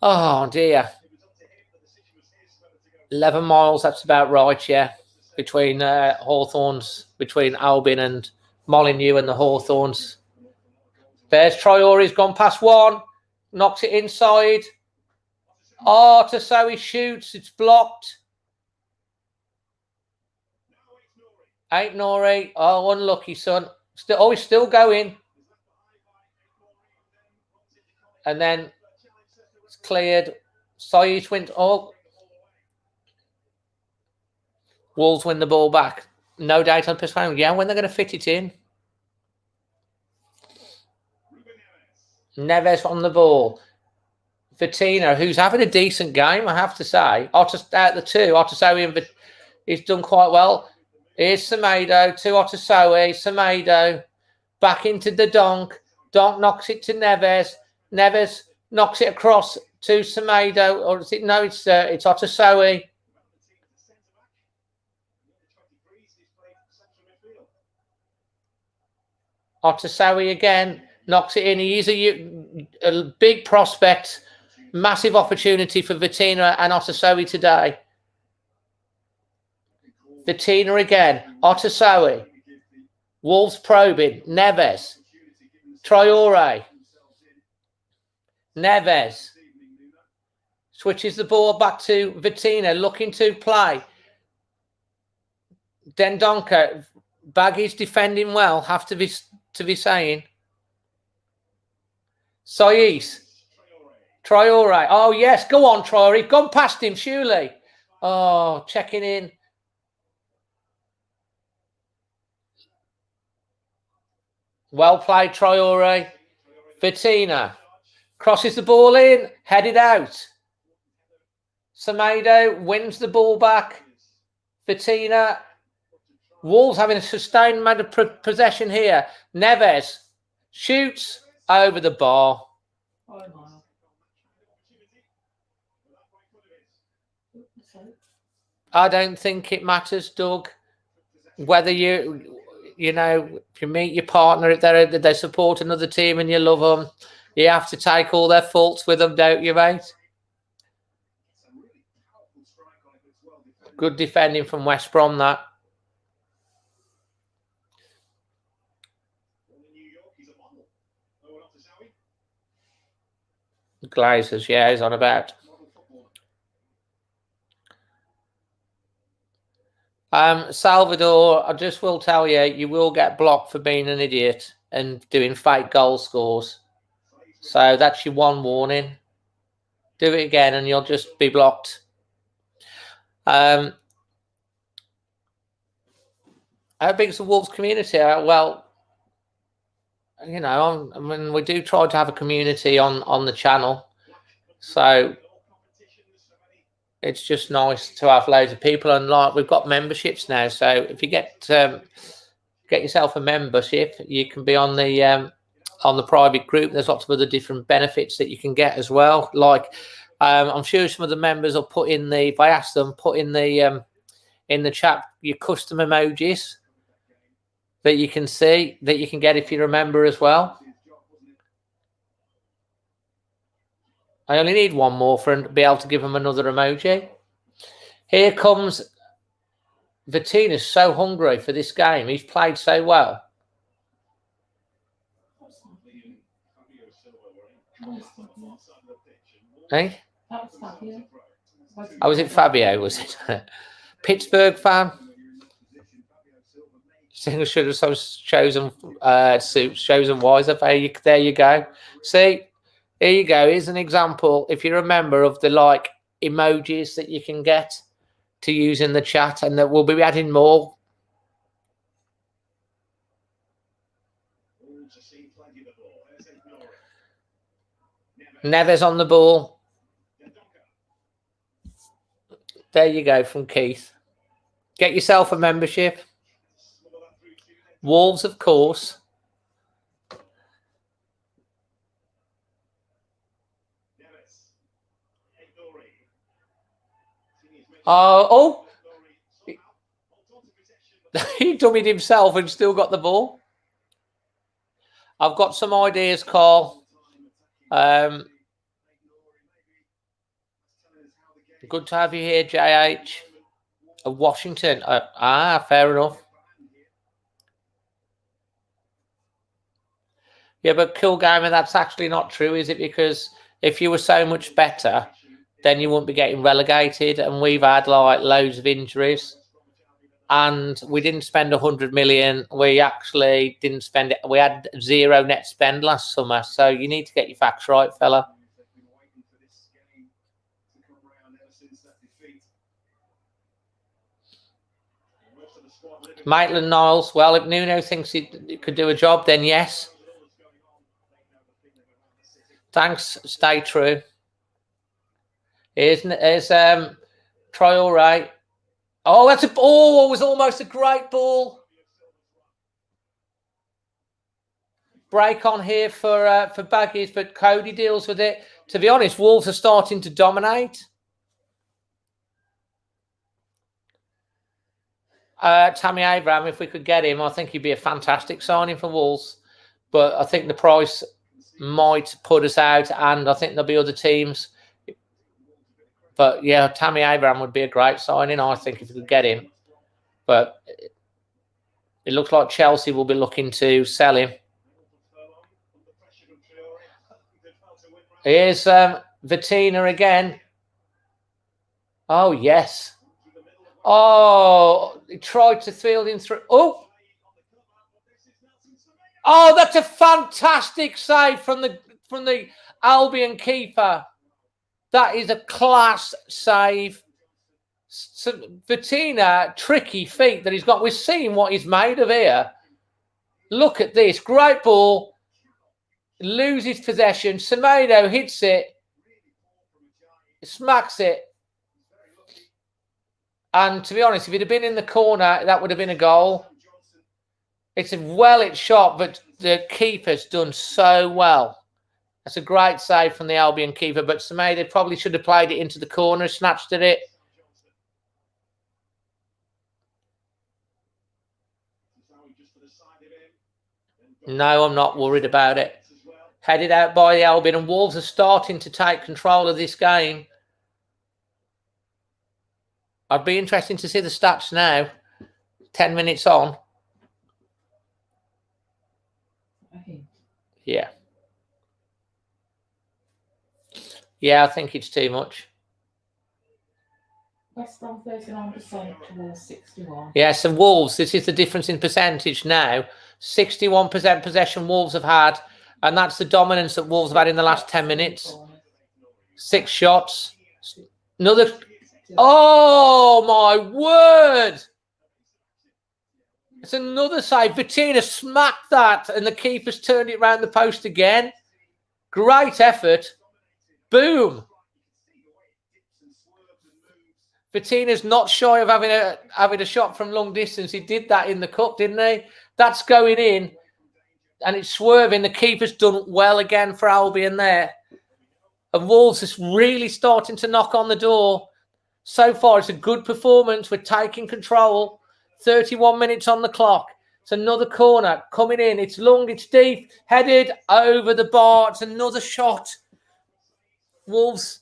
Oh, dear. 11 miles, that's about right, yeah. Between Hawthorns, between Albion and Molineux and the Hawthorns. There's Traore, he's gone past one. Knocks it inside. Oh, Tasowie shoots, it's blocked. Ain't Nori. Oh, unlucky, son. He's still going. And then it's cleared. Saïd went up. Wolves win the ball back. No doubt on postponement. Yeah, when they're going to fit it in. Neves on the ball. Vitina, who's having a decent game, I have to say. Out the two, Tasowie and he's done quite well. Here's Semedo to Tasowie. Semedo back into the Donk. Donk knocks it to Neves. Neves knocks it across to Semedo. Or is it? No, it's Tasowie. Tasowie again knocks it in. He is a big prospect. Massive opportunity for Vitina and Tasowie today. Vitina again. Tasowie. Wolves probing. Neves. Traore. Neves. Switches the ball back to Vitina. Looking to play. Dendoncker. Baggy's defending well. Have to be saying. Saïd. Traore. Oh, yes. Go on, Traore. Gone past him, surely. Oh, checking in. Well played, Traore. Vitina. Crosses the ball in. Headed out. Semedo wins the ball back. Vitina. Wolves having a sustained amount of possession here. Neves shoots over the bar. I don't think it matters, Doug, whether you know, if you meet your partner, if they support another team and you love them, you have to take all their faults with them, don't you, mate? Good defending from West Brom, that. Glazers, yeah, he's on about. Salvador, I just will tell you, you will get blocked for being an idiot and doing fake goal scores. So that's your one warning. Do it again and you'll just be blocked. How big is the Wolves community? Well, you know, I mean, we do try to have a community on the channel. So it's just nice to have loads of people, and like we've got memberships now. So if you get yourself a membership, you can be on the private group. There's lots of other different benefits that you can get as well. Like I'm sure some of the members will put in the. If I ask them, put in the chat your custom emojis that you can see that you can get if you're a member as well. I only need one more for to be able to give him another emoji. Here comes Vitina's so hungry for this game. He's played so well. Hey? Oh, was it Fabio? Was it Pittsburgh fan? Should have chosen suits, chosen wiser. There you go. See. Here you go. Here's an example. If you remember of the like emojis that you can get to use in the chat, and that we'll be adding more. Neves on the ball. There you go from Keith. Get yourself a membership. Wolves, of course. Oh, he dummied himself and still got the ball. I've got some ideas, Carl. Good to have you here, JH. Washington. Fair enough. Yeah, but Cool Gamer, that's actually not true, is it? Because if you were so much better, then you wouldn't be getting relegated. And we've had like loads of injuries. And we didn't spend 100 million. We actually didn't spend it. We had 0 net spend last summer. So you need to get your facts right, fella. Maitland-Niles. Well, if Nuno thinks he could do a job, then yes. Thanks. Stay true. Here's Traore. Oh, that's a ball. It was almost a great ball. Break on here for Baggies, but Cody deals with it. To be honest, Wolves are starting to dominate. Tammy Abraham, if we could get him, I think he'd be a fantastic signing for Wolves. But I think the price might put us out, and I think there'll be other teams. But yeah, Tammy Abraham would be a great signing, I think, if we could get him. But it looks like Chelsea will be looking to sell him. Here's Vitina again. Oh, yes. Oh, he tried to field him through. Oh, that's a fantastic save from the Albion keeper. That is a class save. So, Vitina, tricky feet that he's got. We've seen what he's made of here. Look at this. Great ball. Loses possession. Semedo hits it. Smacks it. And to be honest, if it had been in the corner, that would have been a goal. It's a well-hit shot, but the keeper's done so well. That's a great save from the Albion keeper, but Semedo probably should have played it into the corner, snatched at it. No, I'm not worried about it. Headed out by the Albion, and Wolves are starting to take control of this game. I'd be interested to see the stats now. 10 minutes on. Yeah. Yeah, I think it's too much. West Brom 39% towards 61. Yeah, so Wolves, this is the difference in percentage now. 61% possession Wolves have had, and that's the dominance that Wolves have had in the last 10 minutes. 6 shots. Another. Oh, my word. It's another save. Vitina smacked that, and the keeper's turned it round the post again. Great effort. Boom. Vitina's not shy of having a shot from long distance. He did that in the cup, didn't he? That's going in, and it's swerving. The keeper's done well again for Albion there. And Wolves is really starting to knock on the door. So far, it's a good performance. We're taking control. 31 minutes on the clock. It's another corner coming in. It's long, it's deep, headed over the bar. It's another shot. Wolves,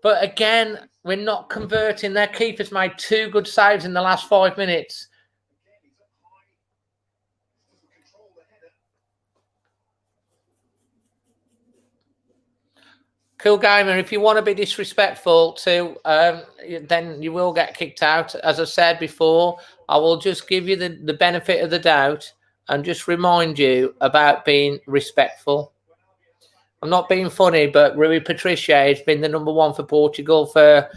but again, we're not converting. Their keeper's made 2 good saves in the last 5 minutes. Cool Gamer, if you want to be disrespectful to, then you will get kicked out. As I said before, I will just give you the benefit of the doubt and just remind you about being respectful. I'm not being funny, but Rui Patricia has been the #1 for Portugal for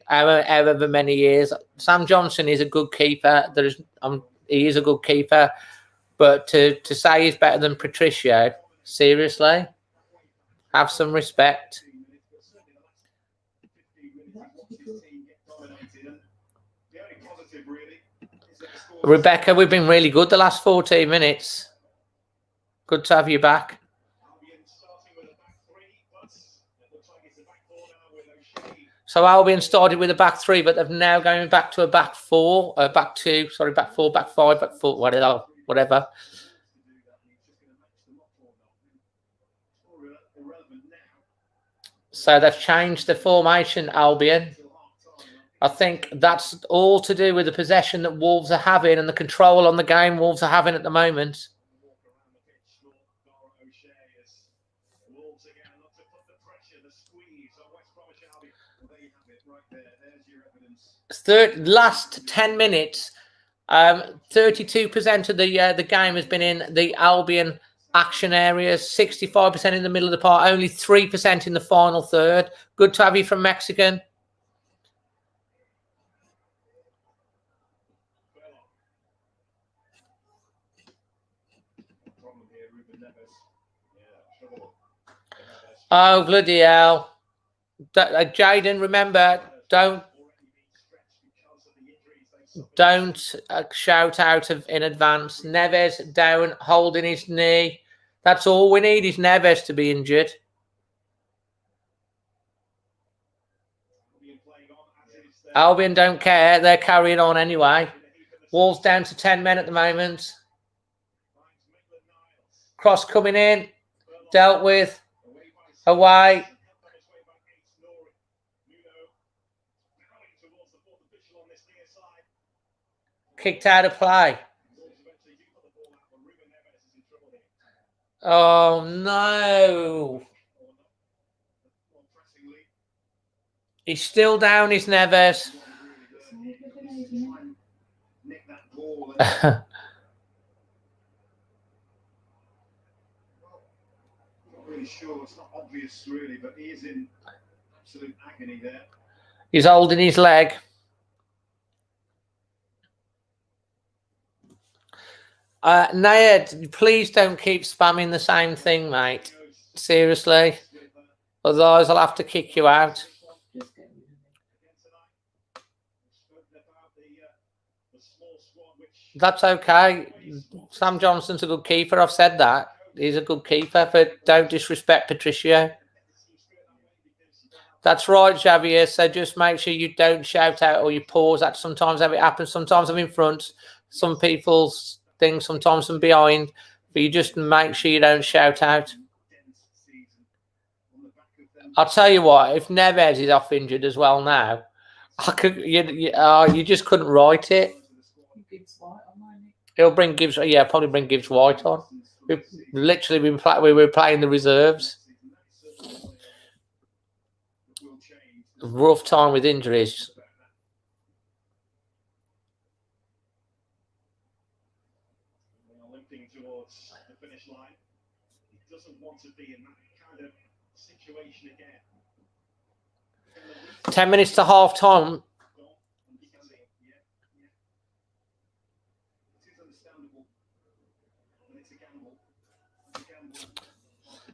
however many years. Sam Johnson is a good keeper. He is a good keeper, but to say he's better than Patricia, seriously, have some respect. dominated, and the only positive really is that the score. Rebecca, we've been really good the last 14 minutes. Good to have you back. Albion starting with a back three, but it looks like it's a back four now with O'Shea. So Albion started with a back three, but they've now going back to a back four, back two, sorry, back four, back five, back four, whatever. So they've changed the formation, Albion. I think that's all to do with the possession that Wolves are having and the control on the game Wolves are having at the moment. Last 10 minutes, 32% of the game has been in the Albion action areas, 65% in the middle of the park, only 3% in the final third. Good to have you from Mexican. Oh, bloody hell. Jaden, remember, don't shout out in advance. Neves down, holding his knee. That's all we need is Neves to be injured. Albion don't care. They're carrying on anyway. Wolves down to 10 men at the moment. Cross coming in. Dealt with. Away. Kicked out of play. Oh, no. He's still down, his Neves. Not really sure. It's not obvious, really, but he is in absolute agony there. He's holding his leg. Nayed, please don't keep spamming the same thing, mate. Seriously. Otherwise, I'll have to kick you out. That's okay. Sam Johnson's a good keeper. I've said that. He's a good keeper, but don't disrespect Patricio. That's right, Xavier. So just make sure you don't shout out or you pause. That sometimes how it happens. Sometimes I'm in front. Some people's things, sometimes I'm behind. But you just make sure you don't shout out. I'll tell you what, if Neves is off injured as well now, I could you just couldn't write it. He'll bring Gibbs, yeah, probably bring Gibbs White on. We've literally we were playing the reserves. Rough time with injuries. Limping towards the finish line. He doesn't want to be in that kind of situation again. 10 minutes to half time.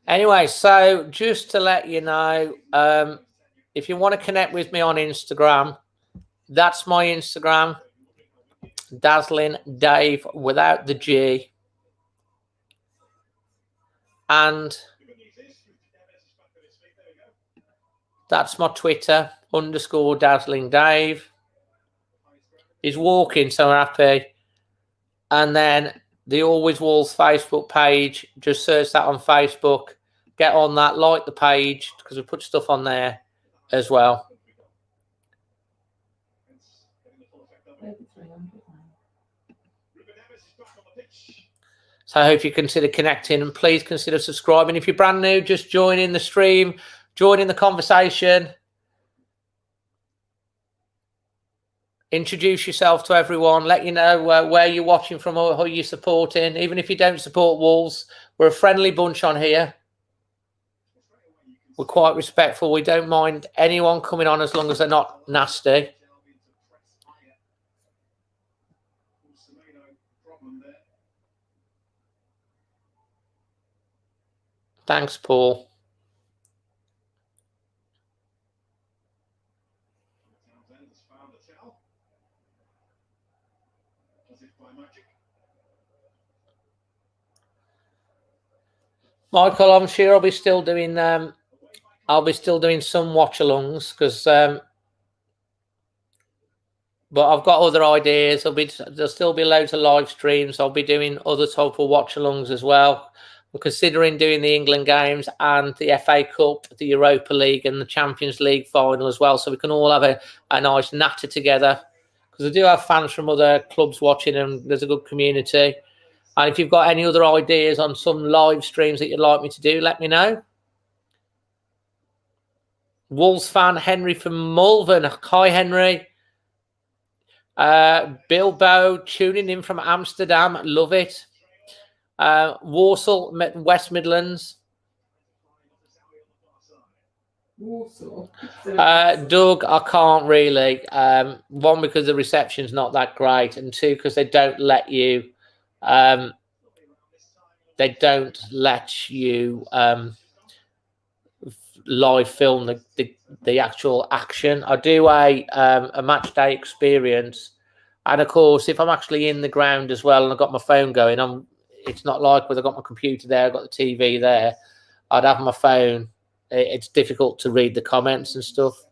Anyway, so just to let you know, if you want to connect with me on Instagram, that's my Instagram, Dazzling Dave without the G. And that's my Twitter, _Dazzling Dave. He's walking, so happy. And then the Always Wolves Facebook page, just search that on Facebook. Get on that, like the page, because we put stuff on there as well. So I hope you consider connecting and please consider subscribing. If you're brand new, just join in the stream, join in the conversation. Introduce yourself to everyone. Let you know where you're watching from or who you're supporting. Even if you don't support Wolves, we're a friendly bunch on here. We're quite respectful. We don't mind anyone coming on as long as they're not nasty. Thanks, Paul. He's found the towel. As if by magic. Michael, I'm sure I'll be still doing some watch-alongs because but I've got other ideas. There'll still be loads of live streams. I'll be doing other type of watch-alongs as well. I'm considering doing the England games and the FA Cup, the Europa League and the Champions League final as well, so we can all have a nice natter together, because I do have fans from other clubs watching and there's a good community. And if you've got any other ideas on some live streams that you'd like me to do, let me know. Wolves fan Henry from Malvern. Hi, Henry. Bilbo tuning in from Amsterdam. Love it. Walsall, West Midlands. Warsaw. Doug, I can't really. One, because the reception's not that great, and two, because they don't let you. Live film the actual action. I do a match day experience, and of course, if I'm actually in the ground as well, and I've got my phone going, it's not like whether I've got my computer there, I've got the TV there. I'd have my phone. It's difficult to read the comments and stuff.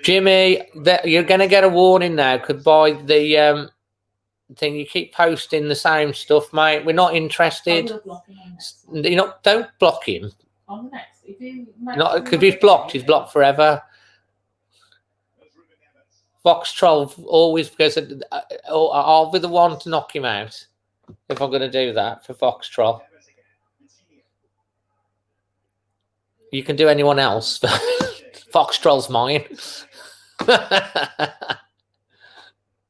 Jimmy, you're going to get a warning now. Could buy the thing. You keep posting the same stuff, mate. We're not interested. Don't block him. On the next, Because he's blocked forever. Fox Troll always, because I'll be the one to knock him out if I'm going to do that for Fox Troll. You can do anyone else. Fox Troll's mine. Then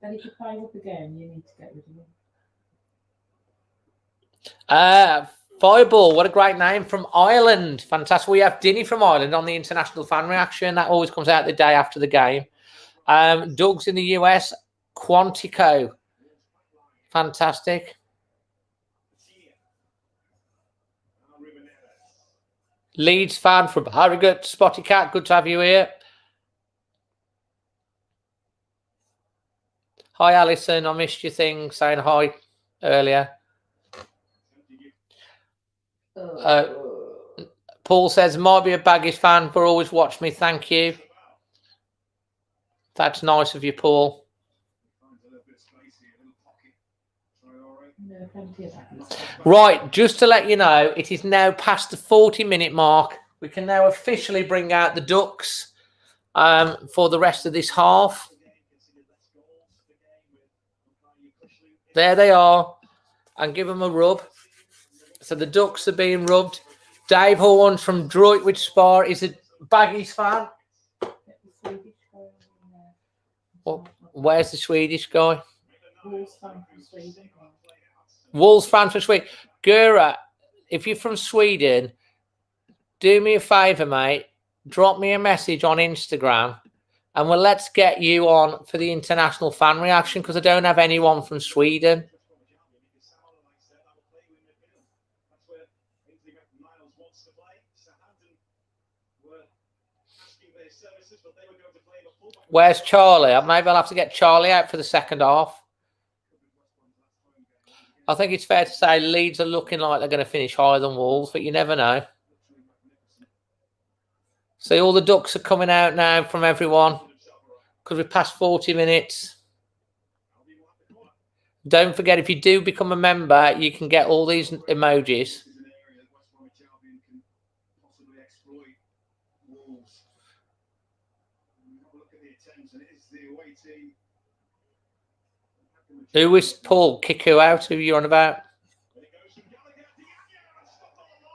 if you play up again, you need to get rid of him. Fireball, what a great name, from Ireland. Fantastic. We have Dinny from Ireland on the International Fan Reaction. That always comes out the day after the game. Doug's in the US. Quantico. Fantastic. Leeds fan from Harrogate. Spotty Cat, good to have you here. Hi, Alison. I missed your thing saying hi earlier. Paul says, might be a Baggies fan, but always watch me. Thank you. That's nice of you, Paul. Right, just to let you know, it is now past the 40-minute mark. We can now officially bring out the Ducks for the rest of this half. There they are. And give them a rub. So the Ducks are being rubbed. Dave Horn from Droitwich Spa is a Baggies fan. Oh, where's the Swedish guy? Wolves fan from Sweden. Gura, if you're from Sweden, do me a favour, mate. Drop me a message on Instagram and let's get you on for the International Fan Reaction, because I don't have anyone from Sweden. Where's Charlie? Maybe I'll have to get Charlie out for the second half. I think it's fair to say Leeds are looking like they're going to finish higher than Wolves, but you never know. See, all the Ducks are coming out now from everyone because we've passed 40 minutes. Don't forget, if you do become a member, you can get all these emojis. Who is Paul? Kick who out? Who are you on about?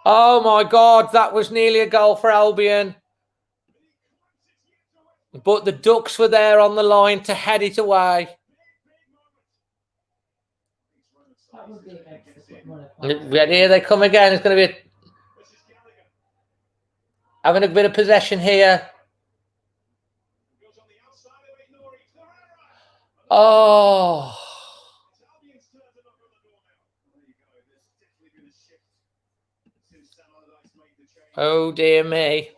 Oh my God, that was nearly a goal for Albion. But the Ducks were there on the line to head it away. Here they come again. It's going to be having a bit of possession here. Oh. Oh dear me.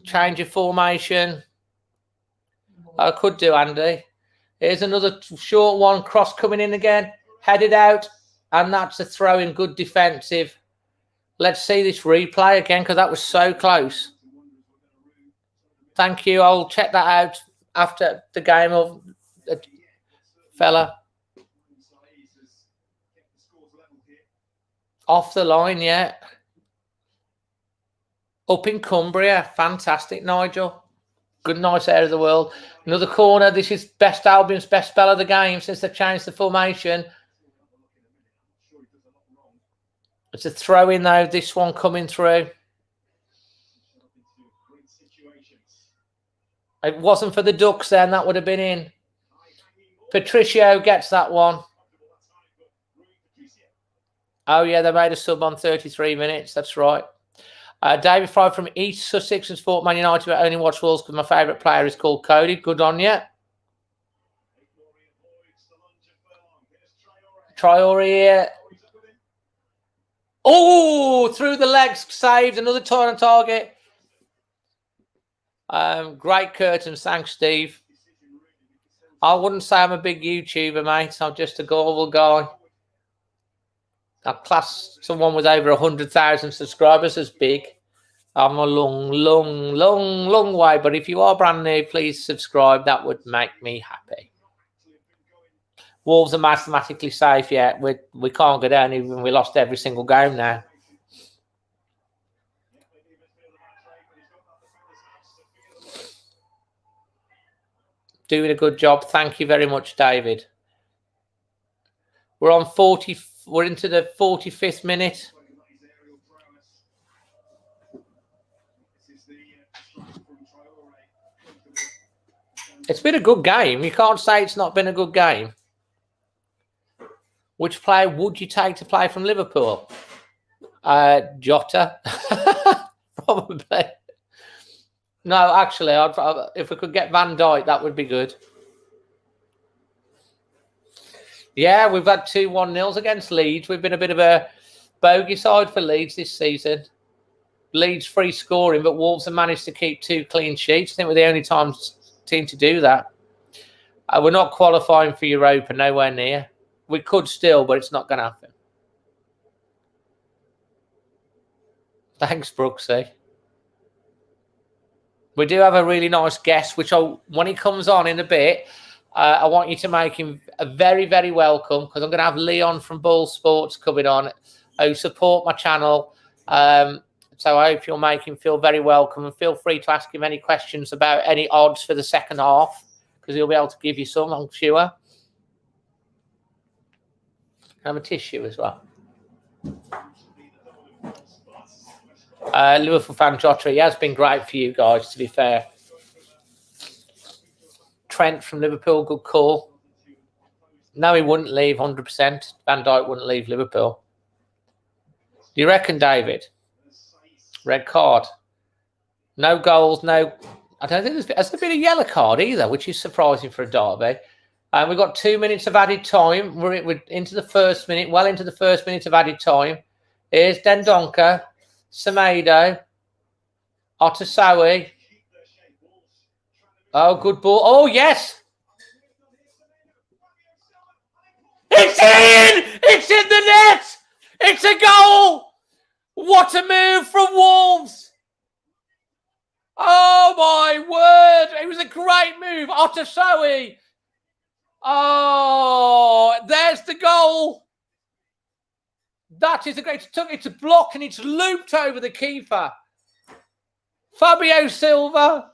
Change of formation. I could do, Andy. Here's another short one. Cross coming in again. Headed out. And that's a throw in. Good defensive. Let's see this replay again because that was so close. Thank you. I'll check that out after the game of fella. Off the line, yeah. Up in Cumbria. Fantastic, Nigel. Good, nice area of the world. Another corner. This is best Albion's best spell of the game since they've changed the formation. It's a throw in, though. This one coming through. It wasn't for the Ducks then. That would have been in. Patricio gets that one. Oh, yeah, they made a sub on 33 minutes. That's right. David Fry from East Sussex has fought Man United, but only watch Wolves because my favourite player is called Cody. Good on you. Traore here. Oh, through the legs, saved. Another turn on target. Great curtains. Thanks, Steve. I wouldn't say I'm a big YouTuber, mate. I'm just a gullible guy. I'd class someone with over 100,000 subscribers as big. I'm a long way. But if you are brand new, please subscribe. That would make me happy. Wolves are mathematically safe yet. We can't go down even we lost every single game now. Doing a good job. Thank you very much, David. We're on 40. We're into the 45th minute. It's been a good game. You can't say it's not been a good game. Which player would you take to play from Liverpool? Jota. Probably. No, actually, if we could get Van Dijk, that would be good. Yeah, we've had 2-1-0s against Leeds. We've been a bit of a bogey side for Leeds this season. Leeds free scoring, but Wolves have managed to keep 2 clean sheets. I think we're the only team to do that. We're not qualifying for Europa, nowhere near. We could still, but it's not going to happen. Thanks, Brooksy. We do have a really nice guest, which when he comes on in a bit, I want you to make him a very, very welcome because I'm going to have Leon from BoyleSports coming on who support my channel. So I hope you'll make him feel very welcome and feel free to ask him any questions about any odds for the second half because he'll be able to give you some, I'm sure. Have a tissue as well. Liverpool fan Jota, he has been great for you guys, to be fair. Trent from Liverpool, good call. No, he wouldn't leave 100%. Van Dijk wouldn't leave Liverpool. Do you reckon, David? Red card. No goals, no... I don't think there's been a yellow card either, which is surprising for a derby. We've got 2 minutes of added time. We're into the first minute, well into the first minute of added time. Here's Dendonka, Semedo, Otasowie. Oh, good ball. Oh, yes. It's in! It's in the net! It's a goal! What a move from Wolves! Oh, my word. It was a great move. Otasowie. Oh, there's the goal. That is a great... It's a block and it's looped over the keeper. Fabio Silva.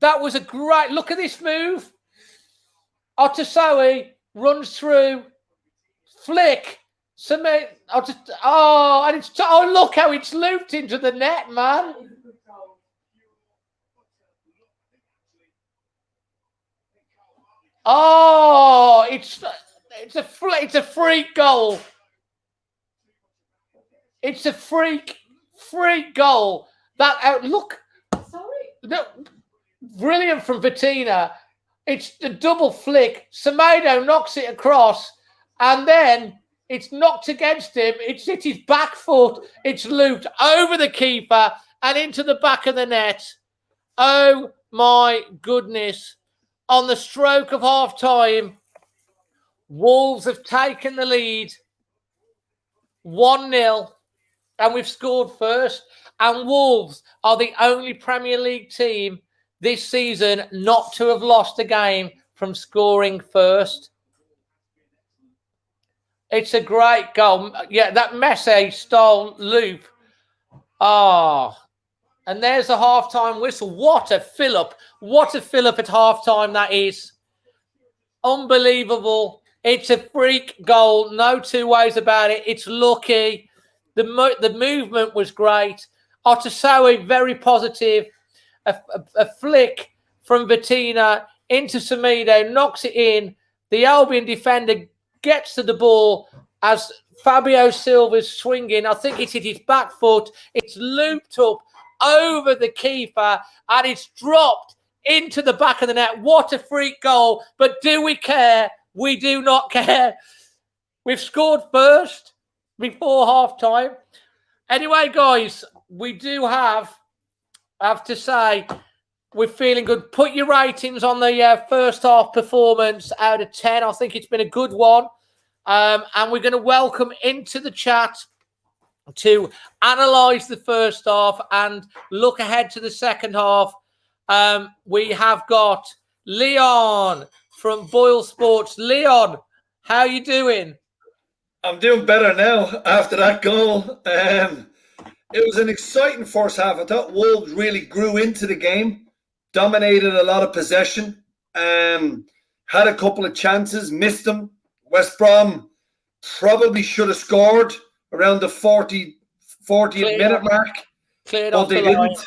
That was a great... Look at this move. Otasowie runs through. Flick. And it's... Oh, look how it's looped into the net, man. Oh, it's a freak goal. It's a freak goal. Look. Sorry. No, brilliant from Bettina. It's the double flick. Semedo knocks it across, and then it's knocked against him. It's hit his back foot. It's looped over the keeper, and into the back of the net. Oh, my goodness. On the stroke of half-time, Wolves have taken the lead 1-0, and we've scored first. And Wolves are the only Premier League team this season not to have lost a game from scoring first. It's a great goal. Yeah, that Messi style loop. And there's a half-time whistle. What a fill-up. What a fill-up at half-time that is. Unbelievable. It's a freak goal. No two ways about it. It's lucky. The movement was great. Otasoe, very positive. A flick from Bettina into Semedo, knocks it in. The Albion defender gets to the ball as Fabio Silva's swinging. I think it's hit his back foot. It's looped up over the keeper and it's dropped into the back of the net. What a freak goal. But do we care? We do not care. We've scored first before half-time. Anyway, guys, we do have to say we're feeling good. Put your ratings on the first half performance out of 10. I think it's been a good one. And we're going to welcome into the chat to analyse the first half and look ahead to the second half. We have got Leon from BoyleSports. Leon, how are you doing? I'm doing better now after that goal. It was an exciting first half. I thought Wolves really grew into the game, dominated a lot of possession, had a couple of chances, missed them. West Brom probably should have scored around the 40th minute mark, but they didn't.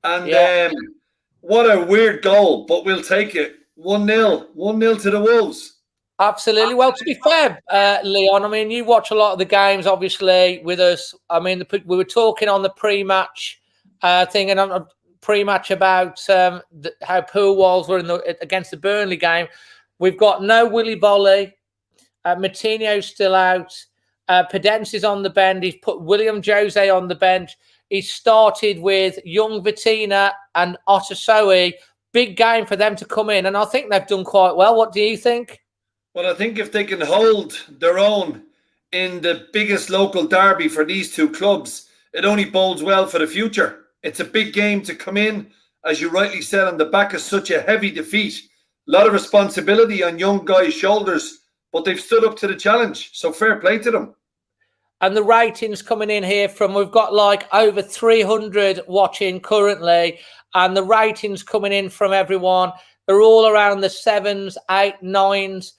And what a weird goal, but we'll take it. 1-0 to the Wolves. Absolutely. Well, to be fair, Leon, I mean, you watch a lot of the games, obviously, with us. I mean, we were talking on the pre-match thing, and pre-match about how poor Wolves were against the Burnley game. We've got no Willy Volley. Matinho's still out. Pedence's on the bench. He's put William Jose on the bench. He started with young Bettina and Otasoe. Big game for them to come in, and I think they've done quite well. What do you think? Well, I think if they can hold their own in the biggest local derby for these two clubs, it only bodes well for the future. It's a big game to come in, as you rightly said, on the back of such a heavy defeat. A lot of responsibility on young guys' shoulders, but they've stood up to the challenge. So fair play to them. And the ratings coming in here we've got like over 300 watching currently, and the ratings coming in from everyone, they're all around the 7s, 8, 9s.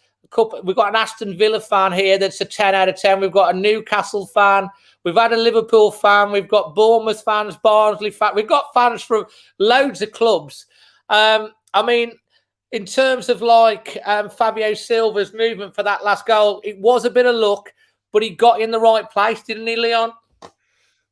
We've got an Aston Villa fan here that's a 10 out of 10. We've got a Newcastle fan. We've had a Liverpool fan. We've got Bournemouth fans, Barnsley fans. We've got fans from loads of clubs. I mean, in terms of like Fabio Silva's movement for that last goal, it was a bit of luck, but he got in the right place, didn't he, Leon?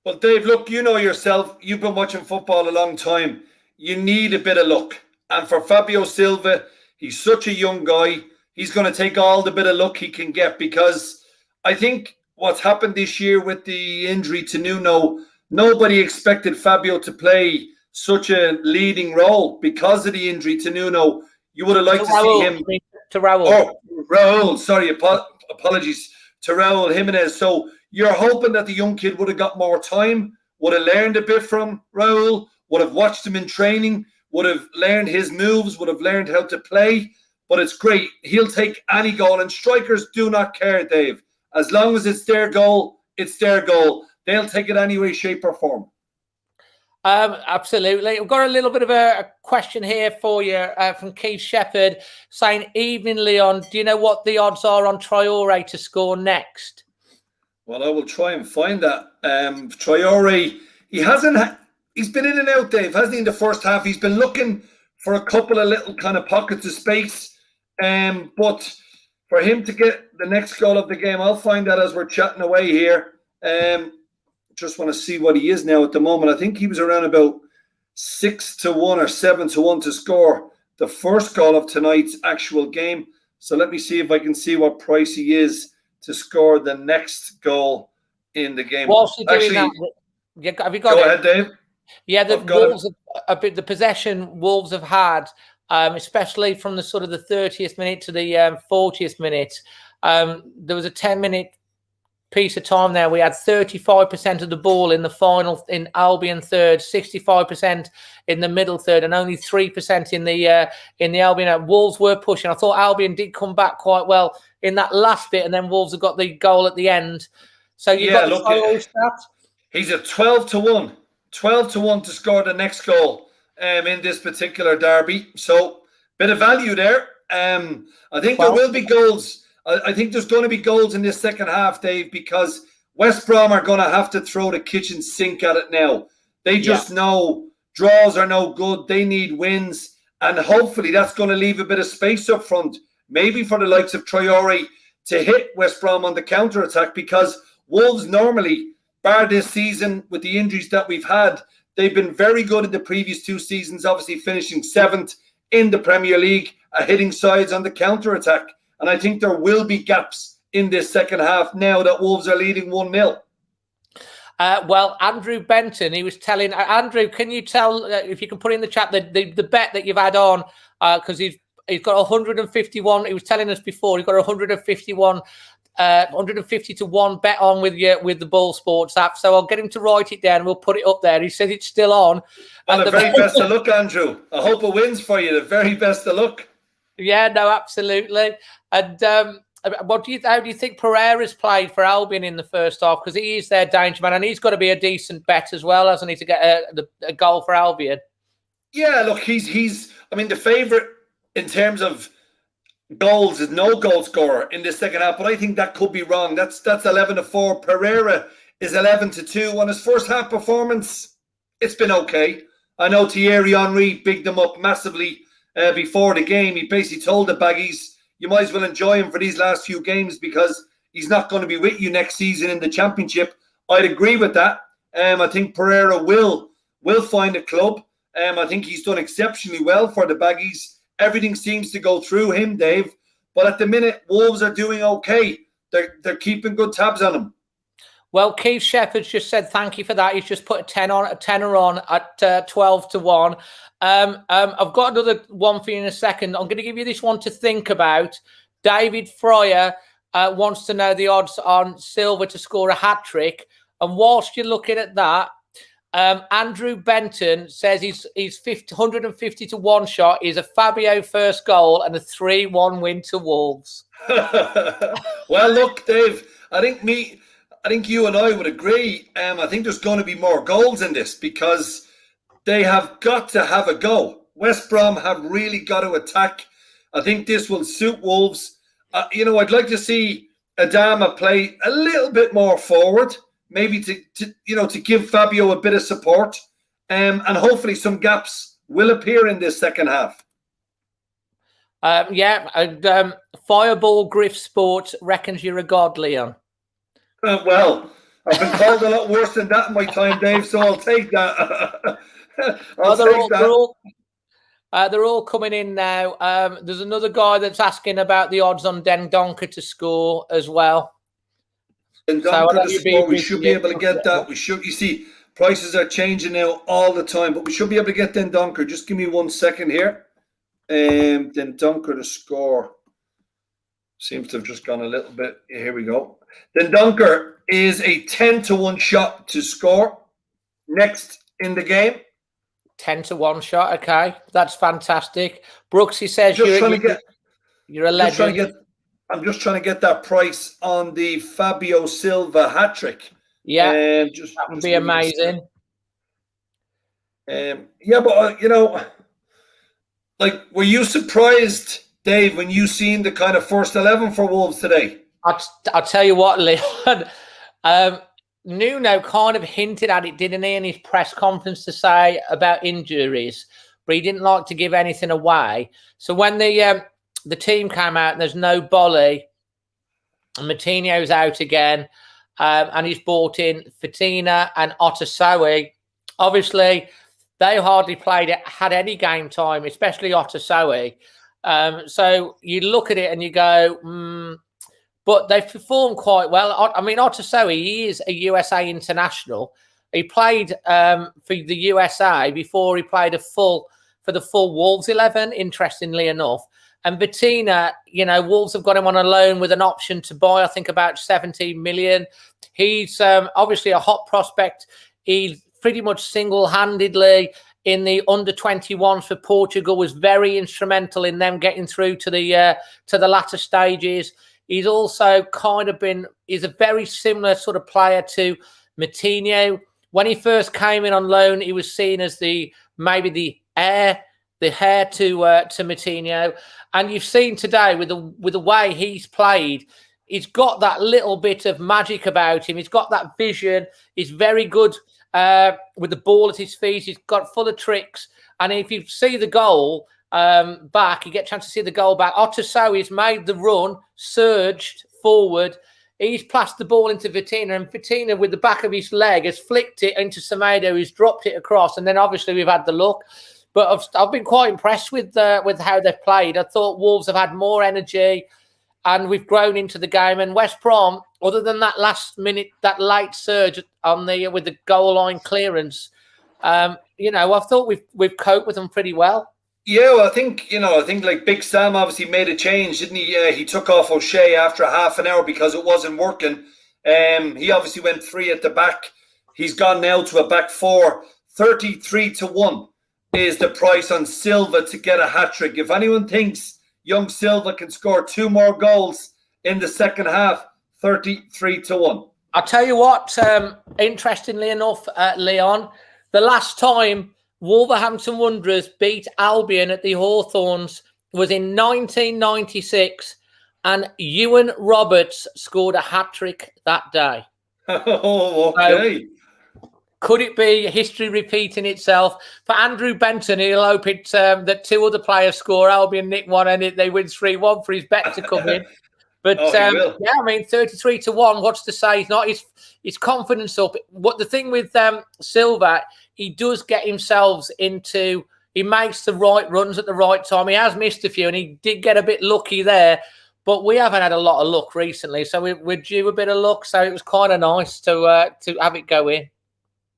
Well, Dave, look, you know yourself. You've been watching football a long time. You need a bit of luck. And for Fabio Silva, he's such a young guy. He's going to take all the bit of luck he can get, because I think what's happened this year with the injury to Nuno, nobody expected Fabio to play such a leading role because of the injury to Nuno. You would have liked to see him. To Raul. Oh, Raul. Sorry, apologies to Raul Jimenez. So you're hoping that the young kid would have got more time, would have learned a bit from Raul, would have watched him in training, would have learned his moves, would have learned how to play. But it's great. He'll take any goal, and strikers do not care, Dave. As long as it's their goal, it's their goal. They'll take it any way, shape, or form. Absolutely. We've got a little bit of a question here for you from Keith Shepherd saying, "Evening, Leon. Do you know what the odds are on Traore to score next?" Well, I will try and find that. Traore, he's been in and out, Dave, hasn't he, in the first half? He's been looking for a couple of little kind of pockets of space. But for him to get the next goal of the game, I'll find that as we're chatting away here. Just want to see what he is now at the moment. I think he was around about 6-1 or 7-1 to score the first goal of tonight's actual game. So let me see if I can see what price he is to score the next goal in the game. Whilst you're doing that, have you got Go ahead, Dave. Yeah, the I've got Wolves, a bit the possession Wolves have had, especially from the sort of the 30th minute to the 40th minute. There was a 10-minute piece of time there. We had 35% of the ball in the final in Albion third, 65% in the middle third, and only 3% in the Albion. Wolves were pushing. I thought Albion did come back quite well in that last bit, and then Wolves have got the goal at the end. So you've got the Traore stat. He's a 12-1. 12-1 to score the next goal in this particular derby. So, bit of value there. I think there will be goals. I think there's going to be goals in this second half, Dave, because West Brom are going to have to throw the kitchen sink at it now. They just know draws are no good. They need wins. And hopefully that's going to leave a bit of space up front, maybe for the likes of Traore to hit West Brom on the counter-attack, because Wolves normally, bar this season with the injuries that we've had, they've been very good in the previous 2 seasons, obviously finishing 7th in the Premier League, hitting sides on the counter-attack. And I think there will be gaps in this second half now that Wolves are leading 1-0. Well, Andrew Benton, he was telling... Andrew, can you tell, if you can put in the chat, the bet that you've had on, because he's got 151, he was telling us before, he's got 151 150 to 1 bet on with the BoyleSports app. So I'll get him to write it down and we'll put it up there. He said it's still on. Well, the very best of luck, Andrew. I hope it wins for you. The very best of luck. Yeah, no, absolutely. And how do you think Pereira's played for Albion in the first half? Because he is their danger man, and he's got to be a decent bet as well, hasn't he, to get a goal for Albion? Yeah, look, he's I mean, the favourite in terms of goals is no goal scorer in the second half, but I think that could be wrong. That's 11-4. Pereira is 11-2. On his first half performance, it's been okay. I know Thierry Henry bigged them up massively before the game. He basically told the Baggies, you might as well enjoy him for these last few games because he's not going to be with you next season in the Championship. I'd agree with that. I think Pereira will find a club. I think he's done exceptionally well for the Baggies. Everything seems to go through him, Dave. But at the minute, Wolves are doing okay. They're keeping good tabs on him. Well, Keith Shepherd's just said thank you for that. He's just put a tenner on at 12-1. I've got another one for you in a second. I'm going to give you this one to think about. David Fryer wants to know the odds on Silva to score a hat-trick. And whilst you're looking at that, Andrew Benton says he's 150 to 1 shot. Is a Fabio first goal and a 3-1 win to Wolves. Well, look, Dave, I think you and I would agree. I think there's going to be more goals in this because they have got to have a go. West Brom have really got to attack. I think this will suit Wolves. I'd like to see Adama play a little bit more forward, maybe to give Fabio a bit of support, and hopefully some gaps will appear in this second half. Fireball Griff Sports reckons you're a god, Leon. Well, I've been called a lot worse than that in my time, Dave, so I'll take that. They're all coming in now. There's another guy that's asking about the odds on Dendoncker to score as well. Dendoncker to score, we should be able to get that. You see, prices are changing now all the time, but we should be able to get Dendoncker. Just give me 1 second here. Dendoncker to score. Seems to have just gone a little bit. Here we go. Dendoncker is a 10-1 shot to score next in the game. 10-1 shot. Okay, that's fantastic. Brooksy says you're a legend. I'm just trying to get that price on the Fabio Silva hat trick. Yeah, that would be amazing. Were you surprised, Dave, when you seen the kind of first 11 for Wolves today? I'll tell you what, Leon. Nuno kind of hinted at it, didn't he, in his press conference to say about injuries, but he didn't like to give anything away. So when the team came out and there's no Bolly, and Moutinho's out again, and he's brought in Fatina and Otasowie. Obviously, they hardly had any game time, especially Otasowie. So you look at it and you go, but they've performed quite well. I mean, Otasowie, he is a USA international. He played for the USA before he played for the full Wolves 11, interestingly enough. And Bettina, Wolves have got him on a loan with an option to buy, I think, about 17 million. He's obviously a hot prospect. He pretty much single-handedly in the under-21s for Portugal was very instrumental in them getting through to the latter stages. He's also he's a very similar sort of player to Moutinho. When he first came in on loan, he was seen as maybe the heir to Moutinho. And you've seen today with the way he's played, he's got that little bit of magic about him. He's got that vision. He's very good with the ball at his feet. He's got full of tricks. And if you see the goal back, you get a chance to see the goal back. Otasowi's made the run, surged forward. He's passed the ball into Vitina, and Vitina, with the back of his leg, has flicked it into Semedo, who's dropped it across. And then obviously we've had the look. But I've been quite impressed with how they've played. I thought Wolves have had more energy, and we've grown into the game. And West Brom, other than that last minute, that late surge with the goal line clearance, I thought we've coped with them pretty well. Yeah, well, I think like Big Sam obviously made a change, didn't he? He took off O'Shea after half an hour because it wasn't working. He obviously went 3 at the back. He's gone now to a back 4. 33-1 is the price on Silva to get a hat-trick. If anyone thinks young Silva can score 2 more goals in the second half, 33-1. I'll tell you what, interestingly enough, Leon, the last time Wolverhampton Wanderers beat Albion at the Hawthorns was in 1996, and Ewan Roberts scored a hat-trick that day. Oh, okay. So, could it be history repeating itself? For Andrew Benton, he'll hope that 2 other players score. Albion nick 1 and they win 3-1 for his bet to come in. But, 33-1, what's to say? He's not his confidence up. What the thing with Silva, he does get himself into, he makes the right runs at the right time. He has missed a few, and he did get a bit lucky there. But we haven't had a lot of luck recently, so we're due a bit of luck. So it was kind of nice to have it go in.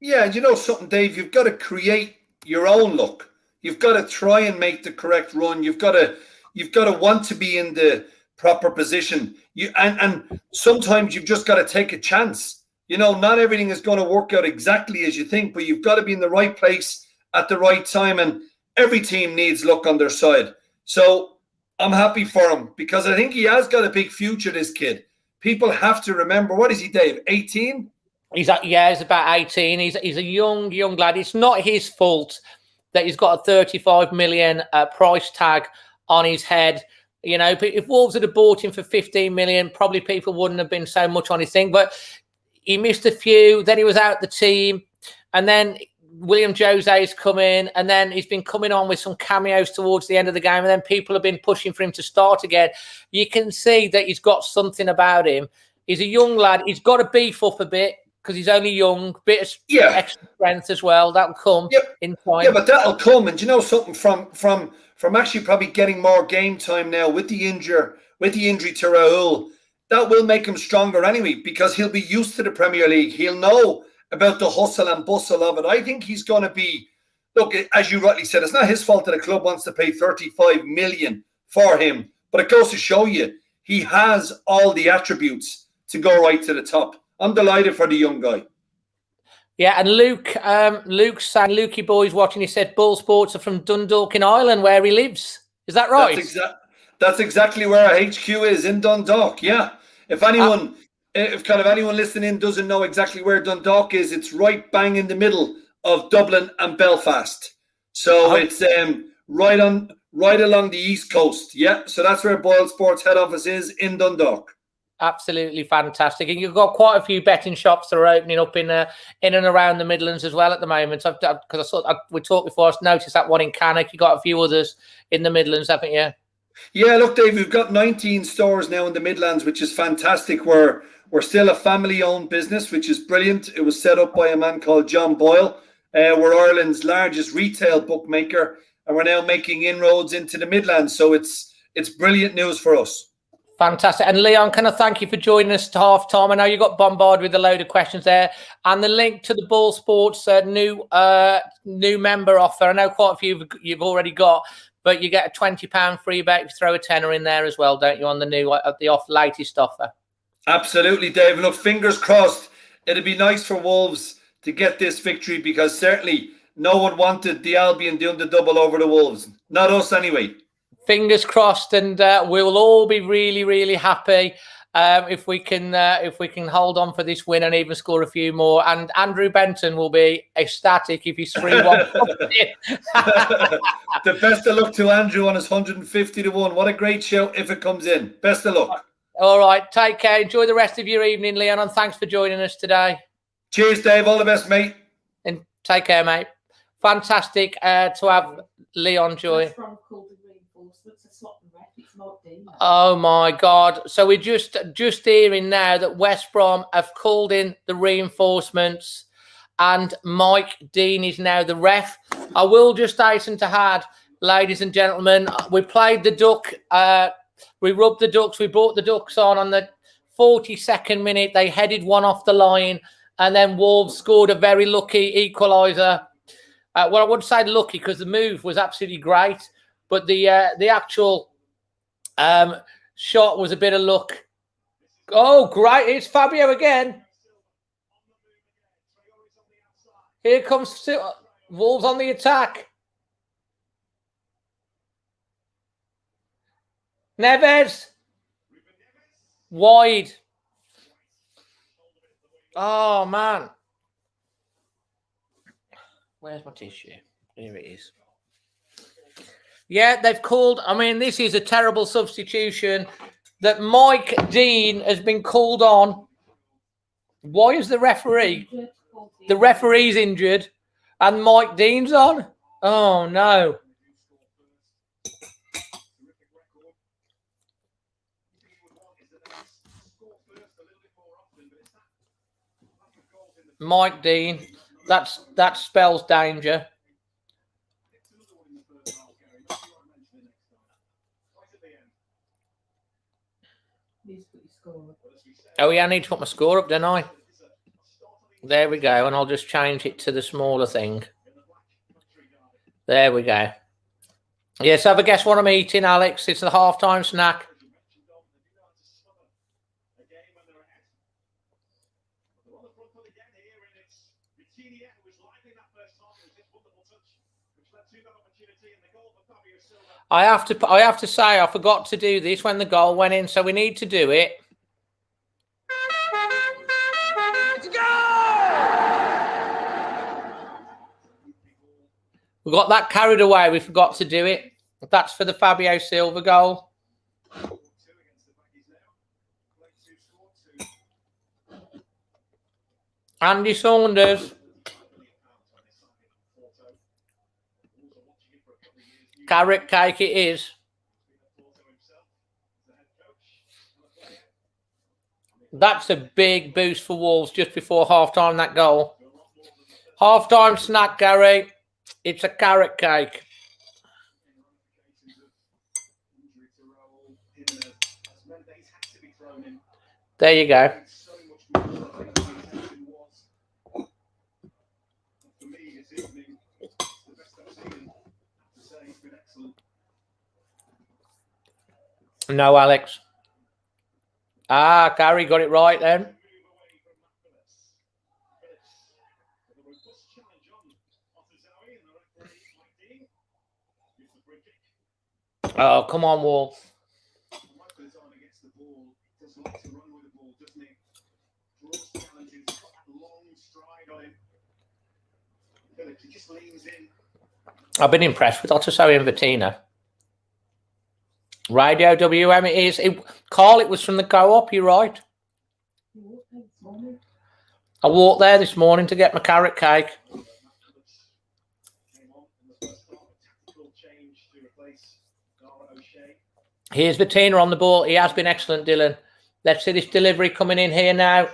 Yeah, and you know something, Dave? You've got to create your own luck. You've got to try and make the correct run. You've got to want to be in the proper position. And sometimes you've just got to take a chance. Not everything is going to work out exactly as you think, but you've got to be in the right place at the right time. And every team needs luck on their side. So I'm happy for him because I think he has got a big future, this kid. People have to remember, what is he, Dave? 18? He's about 18. He's a young lad. It's not his fault that he's got a 35 million price tag on his head. If Wolves had bought him for 15 million, probably people wouldn't have been so much on his thing. But he missed a few. Then he was out the team, and then William Jose's come in, and then he's been coming on with some cameos towards the end of the game, and then people have been pushing for him to start again. You can see that he's got something about him. He's a young lad. He's got to beef up a bit because he's only young. Bit of extra strength as well. That'll come in time. Yeah, but that'll come. And do you know something from actually probably getting more game time now with the injury to Raul, that will make him stronger anyway because he'll be used to the Premier League. He'll know about the hustle and bustle of it. I think he's going to be, look, as you rightly said, it's not his fault that a club wants to pay 35 million for him, but it goes to show you he has all the attributes to go right to the top. I'm delighted for the young guy. Yeah, and Luke's saying, Lukey boy's watching, he said BoyleSports are from Dundalk in Ireland, where he lives. Is that right? That's exactly where our HQ is, in Dundalk, yeah. If anyone listening doesn't know exactly where Dundalk is, it's right bang in the middle of Dublin and Belfast. So it's right along the east coast. Yeah, so that's where BoyleSports head office is, in Dundalk. Absolutely fantastic. And you've got quite a few betting shops that are opening up in and around the Midlands as well at the moment. Because we talked before, I noticed that one in Cannock. You've got a few others in the Midlands, haven't you? Yeah, look, Dave, we've got 19 stores now in the Midlands, which is fantastic. We're still a family-owned business, which is brilliant. It was set up by a man called John Boyle. We're Ireland's largest retail bookmaker, and we're now making inroads into the Midlands. So it's brilliant news for us. Fantastic. And Leon, can I thank you for joining us to half time? I know you got bombarded with a load of questions there. And the link to the BoyleSports new member offer. I know quite a few you've already got, but you get a £20 free bet if you throw a tenner in there as well, don't you, on the latest offer? Absolutely, Dave. Look, fingers crossed. It'd be nice for Wolves to get this victory, because certainly no one wanted the Albion doing the double over the Wolves. Not us anyway. Fingers crossed, and we'll all be really, really happy if we can hold on for this win and even score a few more. And Andrew Benton will be ecstatic if he's 3-1. The best of luck to Andrew on his 150 to 1. What a great show if it comes in. Best of luck. All right, take care. Enjoy the rest of your evening, Leon, and thanks for joining us today. Cheers, Dave. All the best, mate. And take care, mate. Fantastic to have Leon join. Oh my God! So we're just hearing now that West Brom have called in the reinforcements, and Mike Dean is now the ref. I will just hasten to add, ladies and gentlemen, we played the duck. We rubbed the ducks. We brought the ducks on the 42nd minute. They headed one off the line, and then Wolves scored a very lucky equaliser. Well, I wouldn't say lucky because the move was absolutely great, but the actual shot was a bit of luck. Oh, great. It's Fabio again. Here comes Wolves on the attack. Neves. Wide. Oh, man. Where's my tissue? Here it is. Yeah, they've called. I mean, this is a terrible substitution that Mike Dean has been called on. Why is the referee? The referee's injured and Mike Dean's on? Oh, no. Mike Dean. That spells danger. Oh, yeah, I need to put my score up, don't I? There we go. And I'll just change it to the smaller thing. There we go. Yes, have a guess what I'm eating, Alex. It's the halftime snack. I have to say I forgot to do this when the goal went in, so we need to do it. Let's go! We got that carried away. We forgot to do it. That's for the Fabio Silva goal. Andy Saunders. Carrot cake it is. That's a big boost for Wolves just before half-time, that goal. Half-time snack, Gary. It's a carrot cake. There you go. No, Alex. Ah, Gary got it right then. Oh, come on, Wolf. I've been impressed with Otto and Vatina. Radio WM it is. Carl, it was from the co-op, you're right. I walked there this morning to get my carrot cake. Here's Vatina on the ball. He has been excellent, Dylan. Let's see this delivery coming in here now.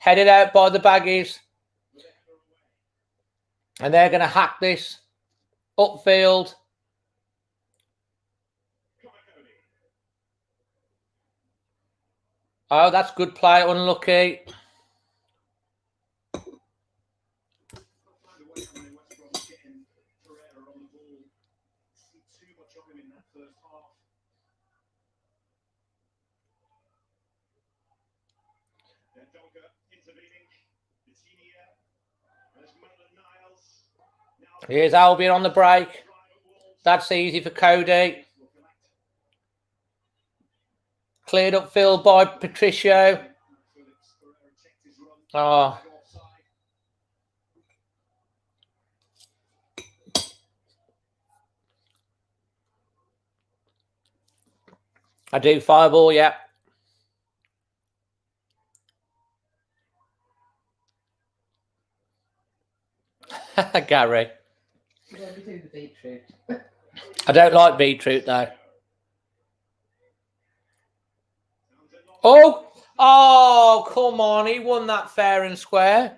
Headed out by the Baggies. And they're going to hack this upfield. Oh, that's good play. Unlucky. Find a way when West Brom getting Pereira on the ball. See too much of him in that first half. Then Donker intervening. Betinia. There's Maitland-Niles. Now Here's Albion on the break. That's easy for Cody. Cleared upfield by Patricio. Oh, I do fireball, yeah. Gary. You don't do the beetroot. I don't like beetroot though. Oh, oh, come on. He won that fair and square.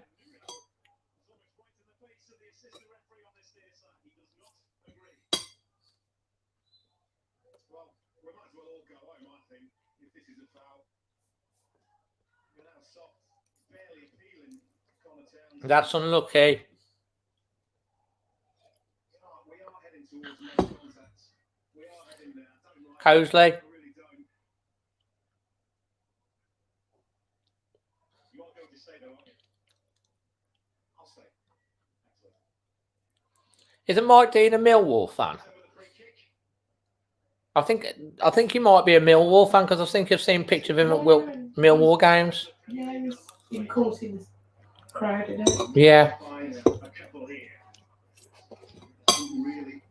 Well, we might as well all go home, I think, if this is a foul. We're now soft, barely feeling Connor Towns. That's unlucky. We are heading towards no contact. We are heading there. I don't like Cosley. it. I really don't. You are going to stay though, aren't you? I'll stay. Excellent. Isn't Mike Dean a Millwall fan? So with a free kick. I think he might be a Millwall fan because I think I've seen pictures of him at Millwall games. Yeah, he's been caught in the crowd, isn't it? Yeah. Find a couple here. Didn't really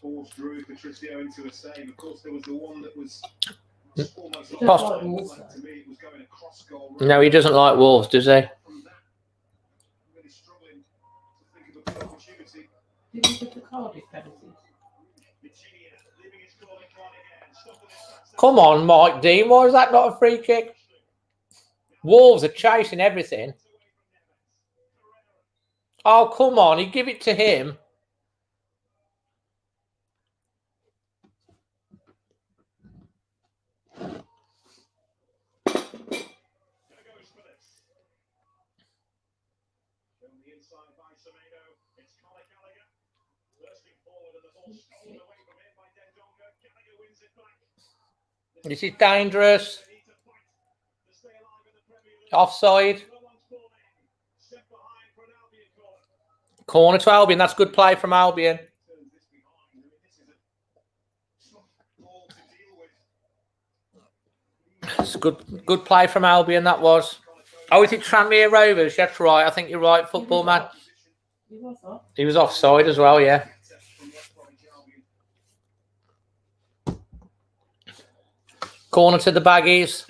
force Drew Patricio into a save. Of course, there was the one that was almost He doesn't like Wolves, to me. It was going across goal. No, he doesn't like Wolves, does he? From that, I'm really struggling to think of a good opportunity. Did he get the Cardiff penalties? Virginia leaving his goal incline again. Stopping it. Come on, Mike Dean. Why is that not a free kick? Wolves are chasing everything. Oh, come on. You give it to him. This is dangerous. Offside. Corner to Albion. That's good play from Albion. It's good play from Albion, that was. Oh, is it Tranmere Rovers? That's right. I think you're right, football man. He was off. He was offside as well, yeah. Corner to the Baggies.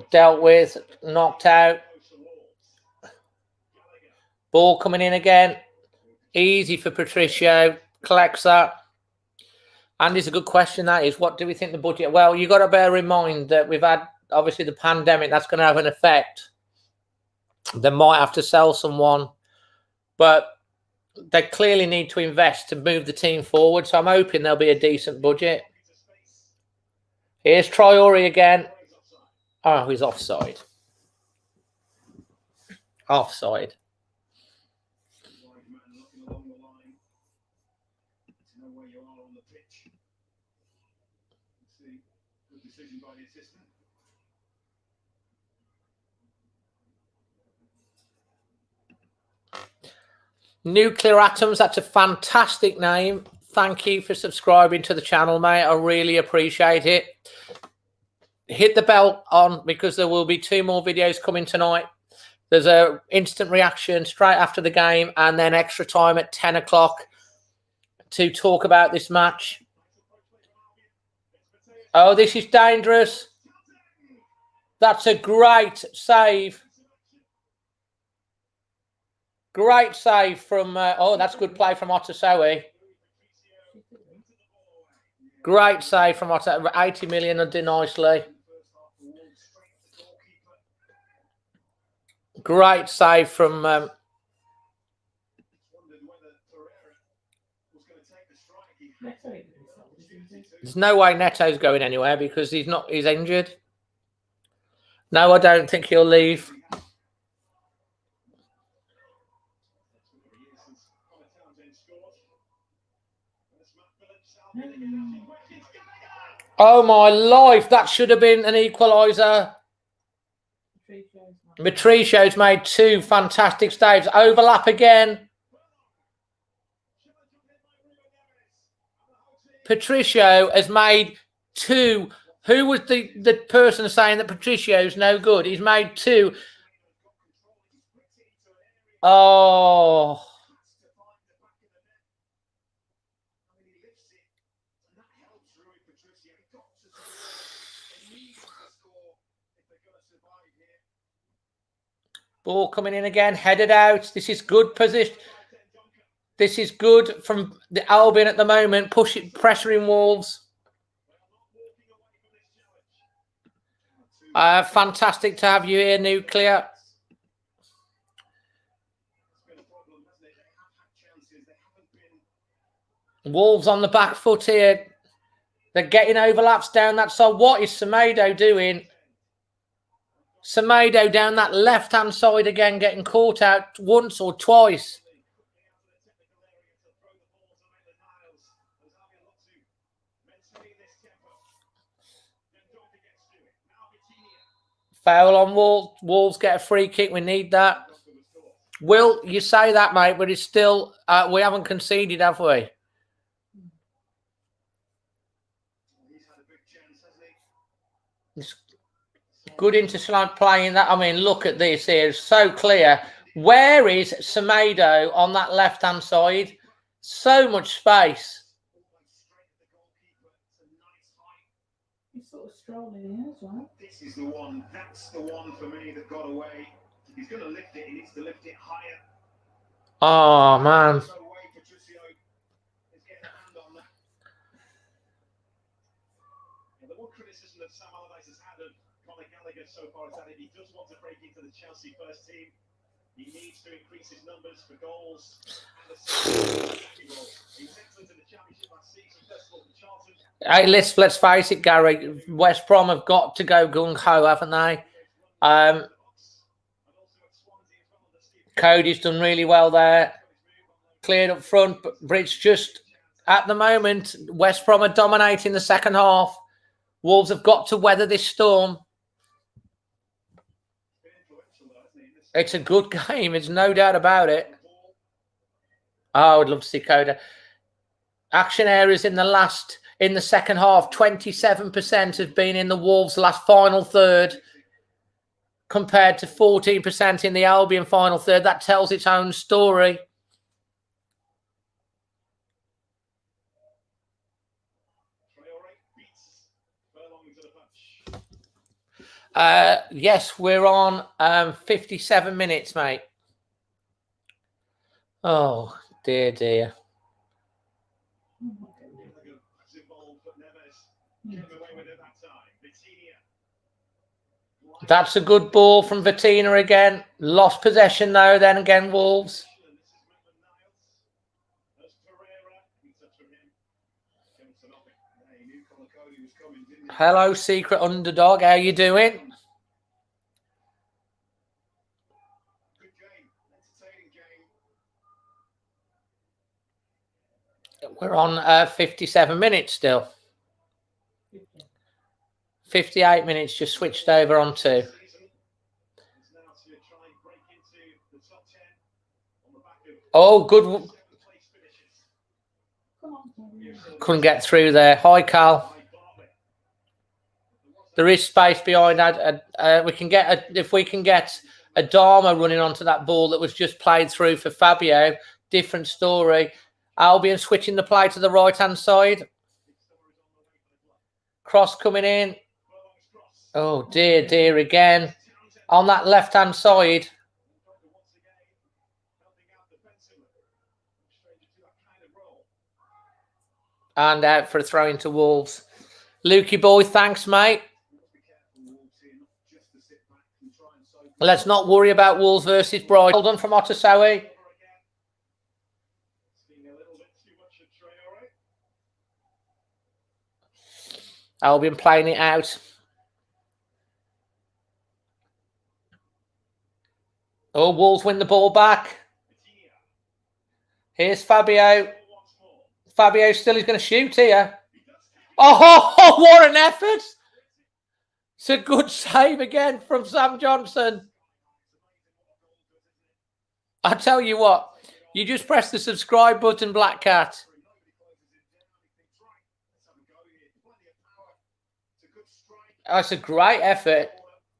Dealt with, knocked out. Ball coming in again. Easy for Patricio. Collects that. And it's a good question, that is. What do we think the budget? Well, you've got to bear in mind that we've had, obviously, the pandemic. That's going to have an effect. They might have to sell someone. But they clearly need to invest to move the team forward. So I'm hoping there'll be a decent budget. Here's Traore again. Oh, he's offside. Offside. Nuclear Atoms, that's a fantastic name. Thank you for subscribing to the channel, mate. I really appreciate it. Hit the bell on because there will be 2 more videos coming tonight. There's a instant reaction straight after the game and then extra time at 10 o'clock to talk about this match. Oh, this is dangerous. That's a great save. Great save from... oh, that's good play from Otasoe. Great save from Otasoe. 80 million and did nicely. Great save from... There's no way Neto's going anywhere because he's injured. No, I don't think he'll leave. Oh my life, that should have been an equaliser. Matricio's made 2 fantastic saves. Overlap again. Patricio has made 2. Who was the person saying that Patricio's no good? He's made 2. Oh. Ball coming in again, headed out. This is good position. This is good from the Albion at the moment, pressuring Wolves. Fantastic to have you here, Nuclear. Wolves on the back foot here. They're getting overlaps down that side. What is Semedo doing? Semedo down that left-hand side again, getting caught out once or twice. Foul on Wolves. Wolves get a free kick. We need that. Will, you say that, mate, but it's still, we haven't conceded, have we? It's good interslide playing that. I mean, look at this here. It's so clear. Where is Semedo on that left-hand side? So much space. He's sort of strolling in as well. This is the one. That's the one for me that got away. He's going to lift it. He needs to lift it higher. Oh, man. No way, Patricio is getting a hand on that. And the one criticism that Sam Allardyce has had of Conor Gallagher so far is that if he does want to break into the Chelsea first team, he needs to increase his numbers for goals and assists. He was excellent in the Championship last season. First of all, for Charlton. Hey, let's face it, Gary. West Brom have got to go gung-ho, haven't they? Cody's done really well there. Cleared up front, but Bridge just, at the moment, West Brom are dominating the second half. Wolves have got to weather this storm. It's a good game. There's no doubt about it. Oh, I would love to see Coda. Action areas in the second half, 27% have been in the Wolves' last final third, compared to 14% in the Albion final third. That tells its own story. Yes, we're on 57 minutes, mate. Oh, dear, dear. That's a good ball from Vitina again. Lost possession, though, then again, Wolves. Hello, secret underdog. How you doing? We're on 57 minutes still. 58 minutes, just switched over on 2. Oh, good. Couldn't get through there. Hi, Cal. There is space behind that. We can get if we can get Adama running onto that ball that was just played through for Fabio. Different story. Albion switching the play to the right-hand side. Cross coming in. Oh, dear, dear, again. On that left-hand side. And out for a throw into Wolves. Lukey boy, thanks, mate. Let's not worry about Wolves versus Brighton. Well done from Otasowie. Albion playing it out. Oh, Wolves win the ball back. Here's Fabio. Fabio still is going to shoot here. Oh, what an effort. It's a good save again from Sam Johnson. I tell you what, you just press the subscribe button, Black Cat. That's a great effort.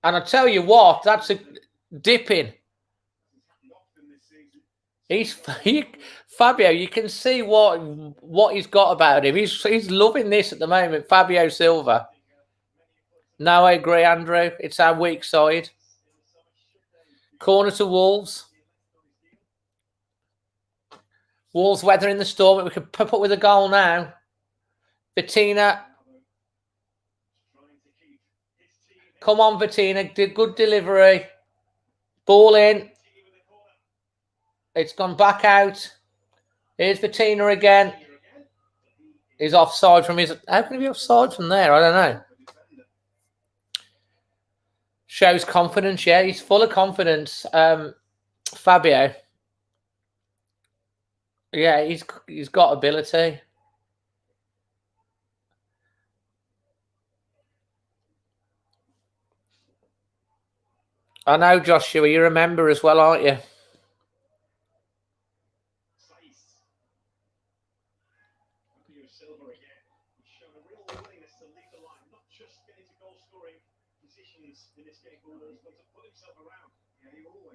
And I tell you what, that's a dipping. Fabio, you can see what he's got about him. He's loving this at the moment, Fabio Silva. No, I agree, Andrew. It's our weak side. Corner to Wolves. Wolves weathering the storm. We could pop up with a goal now. Vitina. Come on, Vitina. Good delivery. Ball in. It's gone back out. Here's Vitina again. He's offside from his... How can he be offside from there? I don't know. Shows confidence. Yeah, he's full of confidence. Fabio. Yeah, he's got ability. I know, Joshua. You remember as well, aren't you?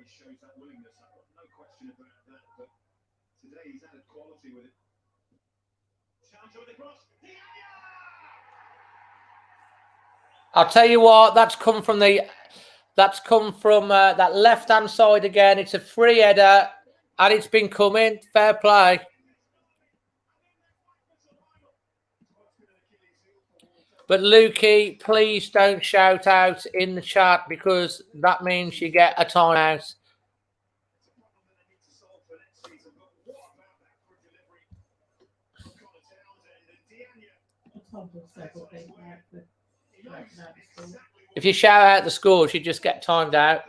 Shows that willingness. I've got no question about that. But today he's added quality with it. Sancho with the cross. I'll tell you what. That's come from that left hand side again. It's a free header, and it's been coming. Fair play. But Lukey, please don't shout out in the chat because that means you get a timeout. If you shout out the scores, you just get timed out.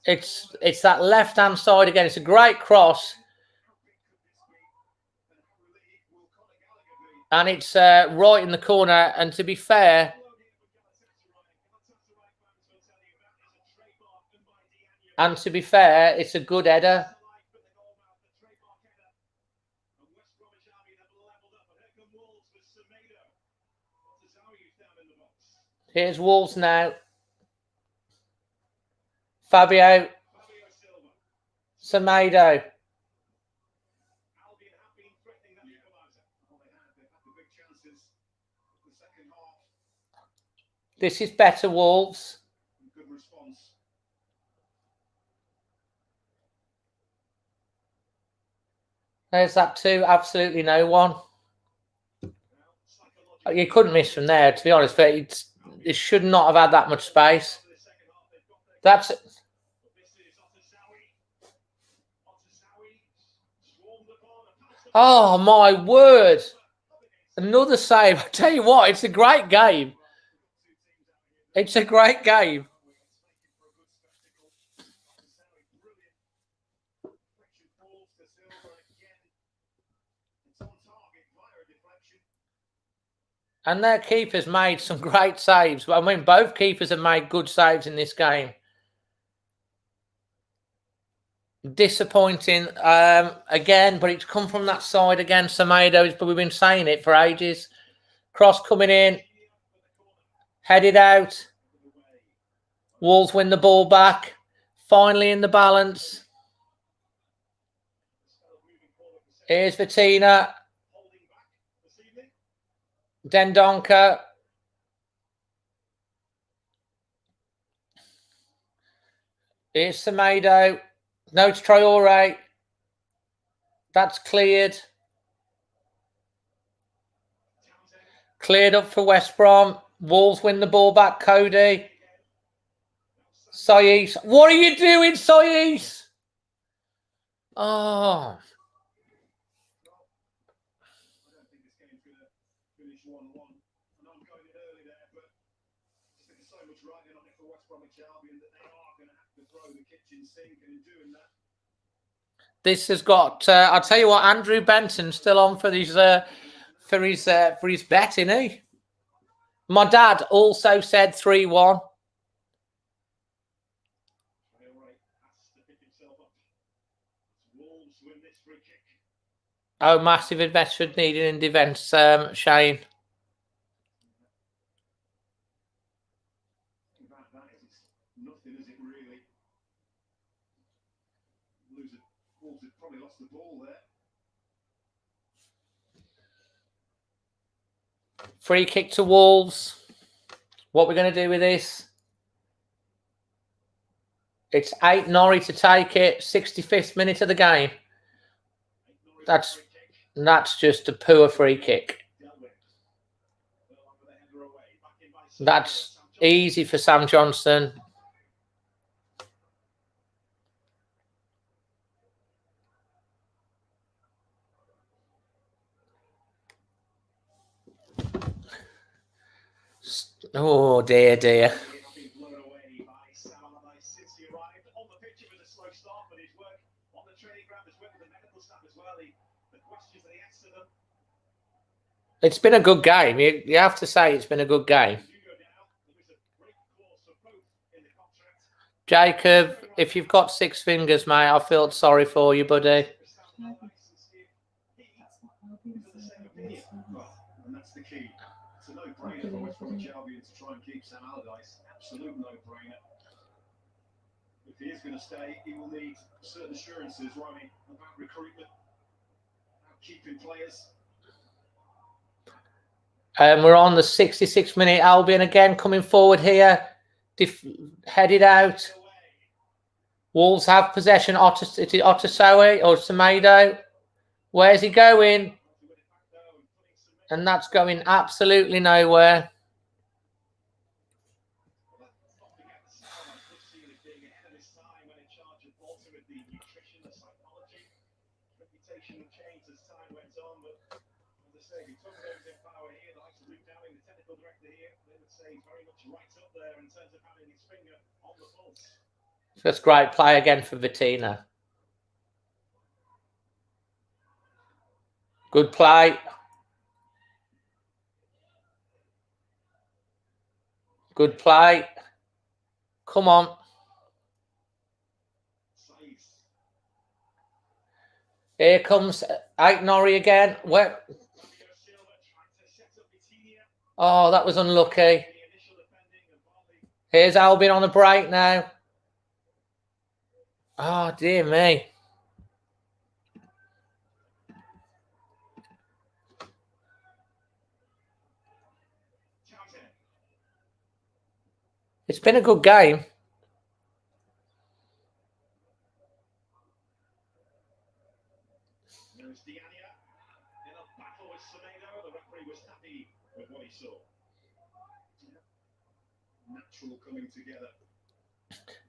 It's that left-hand side again. It's a great cross. And it's right in the corner. And to be fair, it's a good header. Here's Wolves now. Fabio. Semedo. This is better, Wolves. Good response. There's that two. Absolutely no one. You couldn't miss from there, to be honest. But it should not have had that much space. That's it. Oh, my word. Another save. I tell you what, it's a great game. It's a great game. And their keepers made some great saves. I mean, both keepers have made good saves in this game. Disappointing again, but it's come from that side again. Semedo, but we've been saying it for ages. Cross coming in. Headed out. Wolves win the ball back. Finally in the balance. Here's Vitina. Dendonka. Here's Semedo. No, it's Traore. That's cleared. Cleared up for West Brom. Wolves win the ball back. Cody. Sayis. What are you doing, Sayis? Oh. West Bromwich Albion that they are going to have to throw the kitchen sink, and in doing that, This has got. I'll tell you what, Andrew Benson still on for his bet, isn't he? My dad also said 3-1. Traore has to pick himself up. Wolves win this free kick. Oh, massive investment needed in defence, Shane. That is nothing, is it really? Wolves have probably lost the ball there. Free kick to Wolves. What we're going to do with this? It's 8 Norrie to take it. 65th minute of the game. That's just a poor free kick. That's easy for Sam Johnson. Oh, dear, dear. It's been a good game. You have to say it's been a good game. Jacob, if you've got 6 fingers, mate, I feel sorry for you, buddy. And that's the key. It's a no-brainer for West Bromwich Albion to try and keep Sam Allardyce. Absolute no-brainer. If he is going to stay, he will need certain assurances, won't he, about recruitment, about keeping players. We're on the 66th minute. Albion again coming forward here. Headed out. Wolves have possession. Otasoe or Semedo. Where's he going? And that's going absolutely nowhere. That's great play again for Vitina. Good play. Good play. Come on. Here comes 8 Norrie again. Where? Oh, that was unlucky. Here's Albion on a break now. Oh, dear me. It's been a good game. There's Diania in a battle with Semedo. The referee was happy with what he saw. Natural coming together.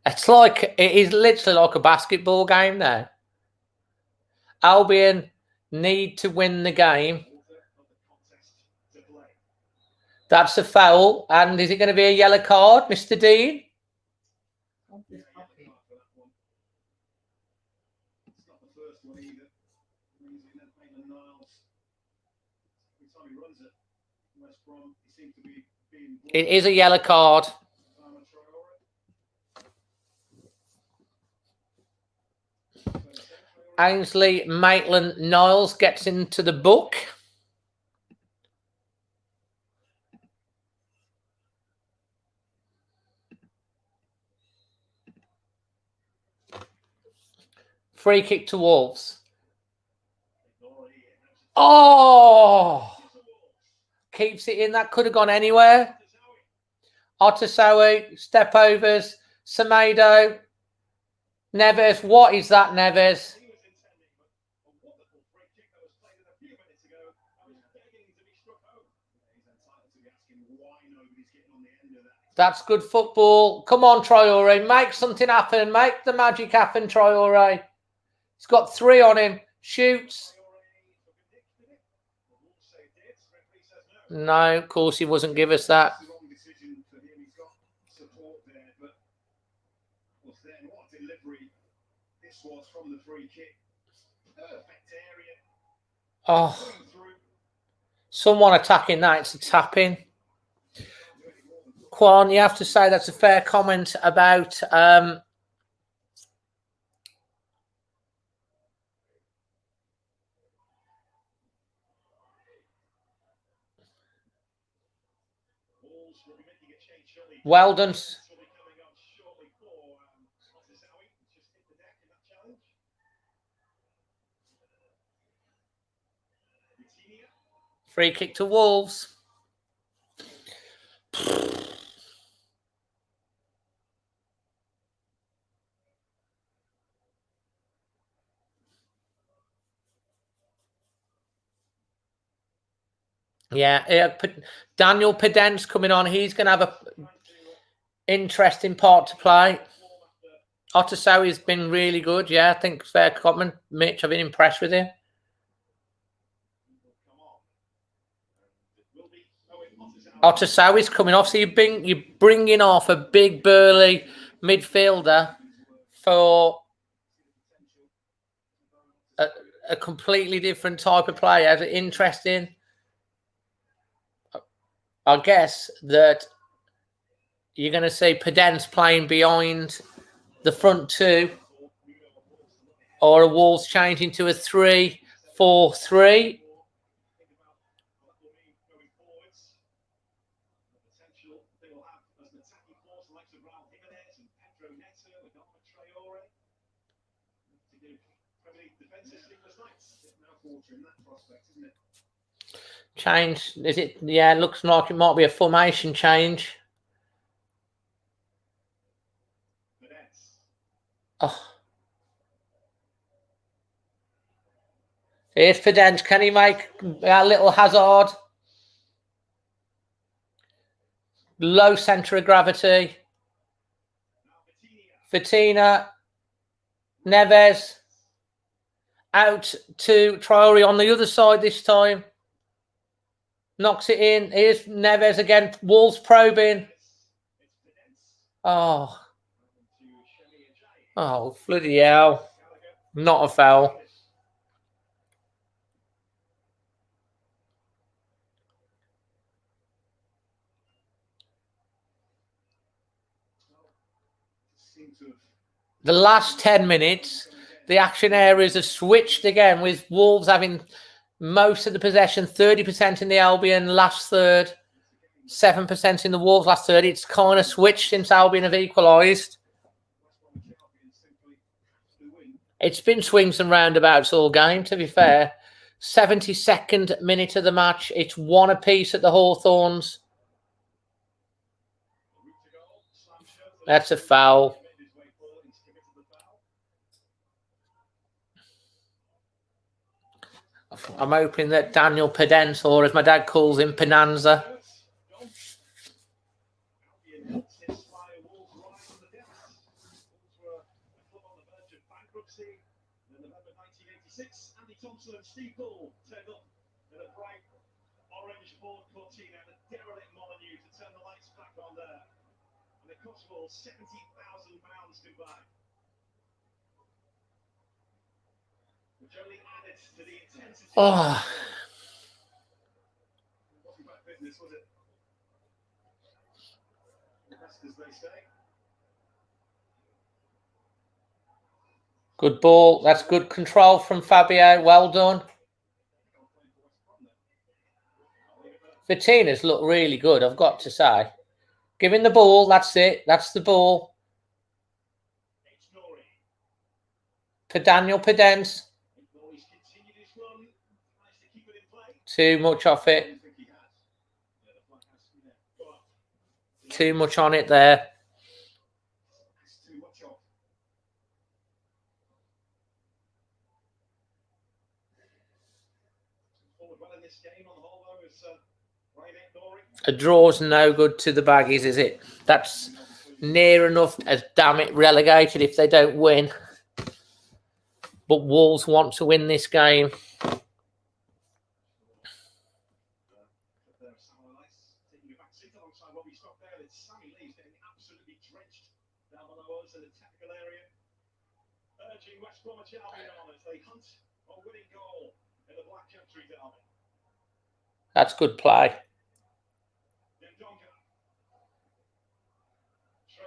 It's like, it is literally like a basketball game now. Albion need to win the game. That's a foul. And is it going to be a yellow card, Mr. Dean? It's not the first one either. Maitland Niles. Every time he runs it, West Brom, he seems to be being. It is a yellow card. Ainsley Maitland-Niles gets into the book. Free kick to Wolves. Oh! Keeps it in. That could have gone anywhere. Otasoe, step overs, Semedo, Neves. What is that, Neves? That's good football. Come on, Traore. Make something happen. Make the magic happen, Traore. He's got 3 on him. Shoots. No, of course he wasn't give us that. Was then what delivery this was from the free kick. Perfect area. Oh, someone attacking that. It's a tap-in. Quan, you have to say that's a fair comment about well done. Free kick to Wolves. Yeah, Daniel Pedence coming on. He's going to have a interesting part to play. Otasowi's been really good. Yeah, I think fair comment. Mitch, I've been impressed with him. Otasowi's coming off. So you're bringing off a big burly midfielder for a completely different type of player. Interesting. I guess that you're going to see Pedence playing behind the front two, or a Wolves changing to a 3-4-3. Change, is it? Yeah, it looks like it might be a formation change. Oh. Here's Pedence. Can he make a little Hazard? Low centre of gravity. Vitina. Neves. Out to Traore on the other side this time. Knocks it in. Here's Neves again. Wolves probing. Oh. Oh, bloody hell. Not a foul. The last 10 minutes, the action areas have switched again, with Wolves having most of the possession, 30% in the Albion last third, 7% in the Wolves last third. It's kind of switched since Albion have equalised. It's been swings and roundabouts all game, to be fair. 72nd minute of the match. It's 1 apiece at the Hawthorns. That's a foul. I'm hoping that Daniel Pedence, or as my dad calls him, Penanza. Oh. Good ball. That's good control from Fabio. Well done. Vitina's looked really good, I've got to say. Give him the ball. That's it. That's the ball. For Daniel Pedence. Too much off it. Too much on it there. A draw's no good to the Baggies, is it? That's near enough as damn it relegated if they don't win. But Wolves want to win this game. down below us in the technical area, urging West Bromwich Albion on as they hunt a winning goal in the Black Country derby. That's good play.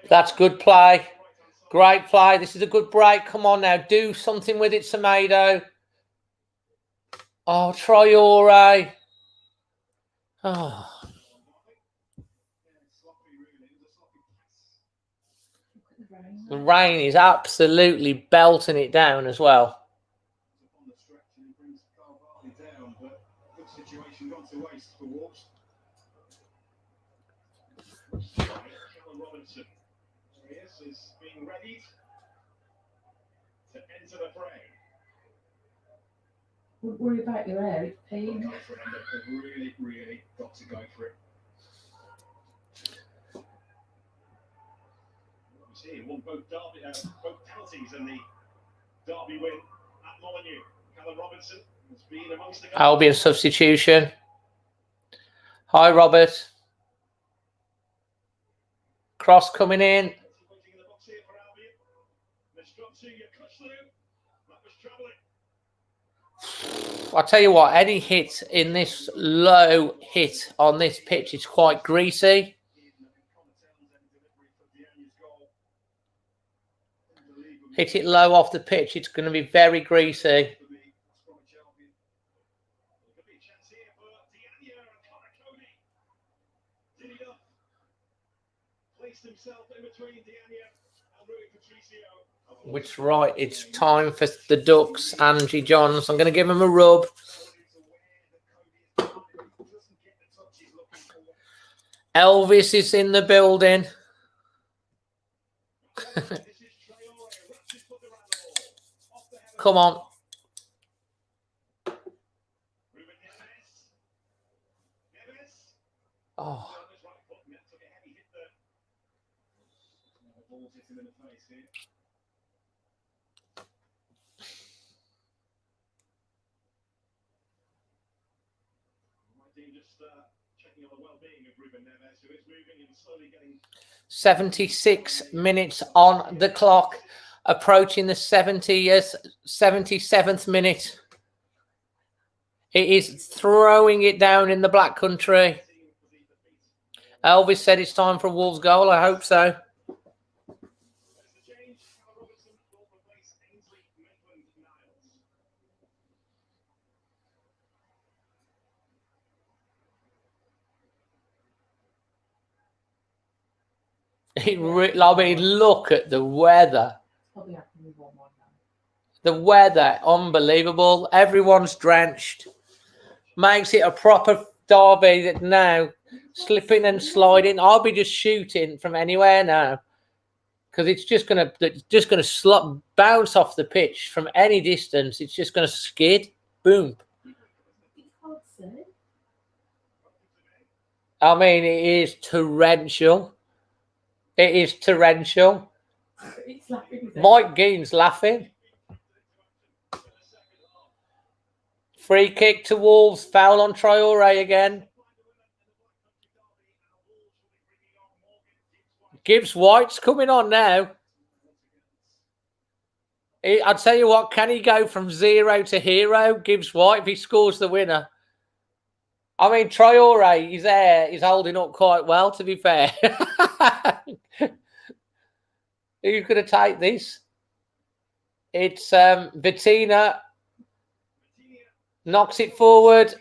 That's good play. Great play. This is a good break. Come on now. Do something with it, Semedo. Oh, Traore. Oh. The rain is absolutely belting it down as well. Robinson is being readied to enter the fray. Don't worry about your hair, it's pain. They've really got to go for it. He won both penalties in the derby win at Molyneux. Callum Robinson has been amongst the Albion substitution. Hi, Robert. Cross coming in. I'll tell you what, any hit in this low hit on this pitch is quite greasy. Hit it low off the pitch, it's going to be very greasy. Which right, it's time for the Ducks, Angie Johns. I'm going to give him a rub. Elvis is in the building. Come on. Oh. Checking on the well-being of Ruben Neves, who is moving and slowly getting 76 minutes on the clock, approaching the 77th minute. He is throwing it down in the Black Country. Elvis said it's time for a Wolves goal. I hope so. I mean, look at the weather. The weather, unbelievable. Everyone's drenched. Makes it a proper derby that now slipping and sliding. I'll be just shooting from anywhere now because it's just gonna bounce off the pitch from any distance. It's just gonna skid. Boom. I mean, it is torrential. It is torrential. Mike Gean's laughing. Free kick to Wolves. Foul on Traore again. Gibbs White's coming on now. I'll tell you what, can he go from 0 to hero? Gibbs White, if he scores the winner. I mean, Traore, his hair is holding up quite well, to be fair. Who's going to take this? It's Bettina. Knocks it forward.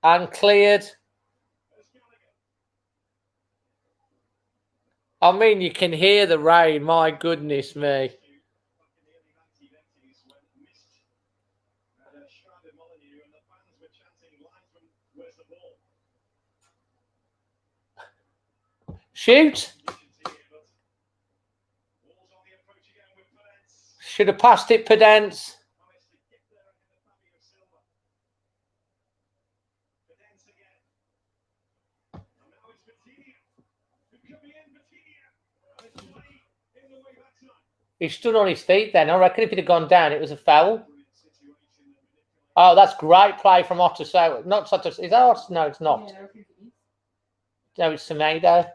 And cleared. I mean, you can hear the rain. My goodness me. Shoot. Should have passed it, Pedence. He stood on his feet then. I reckon if he'd have gone down, it was a foul. Oh, that's great play from Otter. So, not Otter. Is that Otter? No, it's not. No, it's Semedo.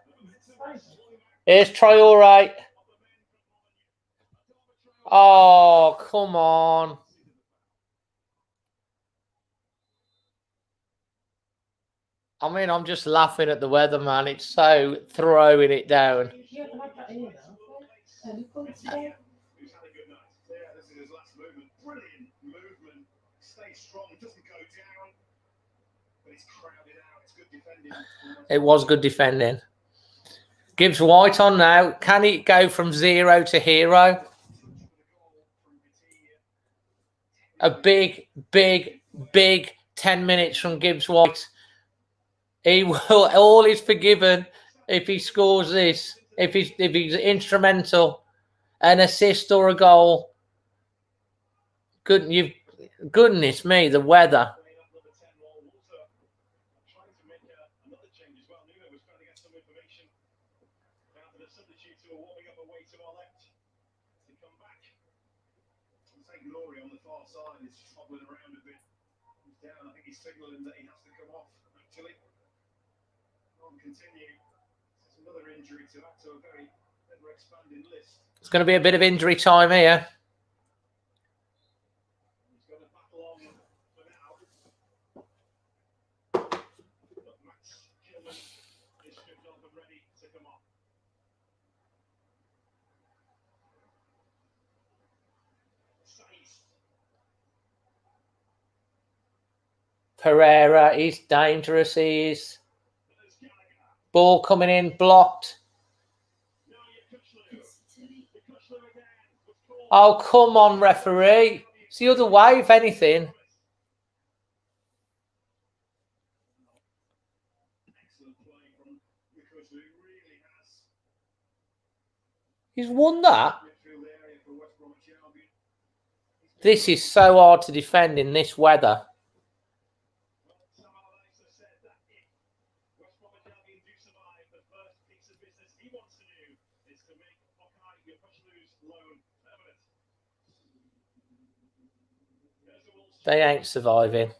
Here's Traore. Oh, come on. I mean, I'm just laughing at the weather, man. It's so throwing it down. Yeah, but I've got here now. Any points today? Who's had a good night? Yeah, this is his last movement. Brilliant movement. Stays strong, doesn't go down. But it's crowded out. It's good defending. It was good defending. Gibbs White on now. Can it go from 0 to hero? A big, big, big 10 minutes from Gibbs White. He will, all is forgiven if he scores this. If he's instrumental, an assist or a goal. Goodness me, the weather. I think he's signalling that he has to come off, actually. Continue. There's another injury to that, to a very ever-expanding list. It's going to be a bit of injury time here. He's got a battle on for now. But Max Gilman is stripped off and ready to come on. Pereira, he's dangerous, he is. Ball coming in, blocked. Oh, come on, referee. It's the other way, if anything. He's won that. This is so hard to defend in this weather. They ain't surviving.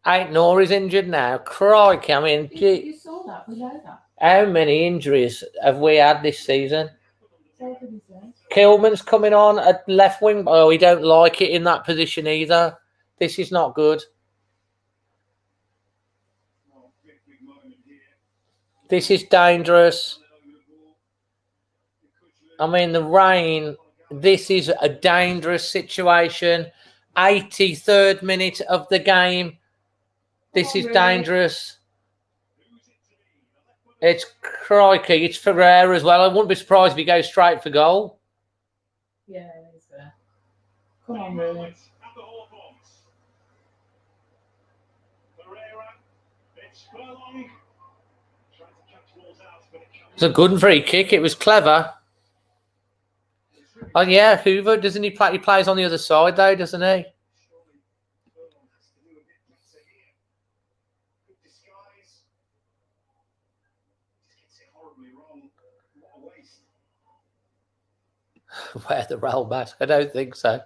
Ain't Nori's injured now. Crikey, I mean, You saw that, we know that. how many injuries have we had this season? Kilman's coming on at left wing. Oh, we don't like it in that position either. This is not good. This is dangerous. I mean, the rain, this is a dangerous situation. 83rd minute of the game. This is dangerous. It's crikey. It's Ferreira as well. I wouldn't be surprised if he goes straight for goal. Yeah, he's there. Come on, really. It's a good free kick. It was clever. Oh, yeah, Hoover, doesn't he play? He plays on the other side, though, doesn't he? Wear the rail mask? I don't think so.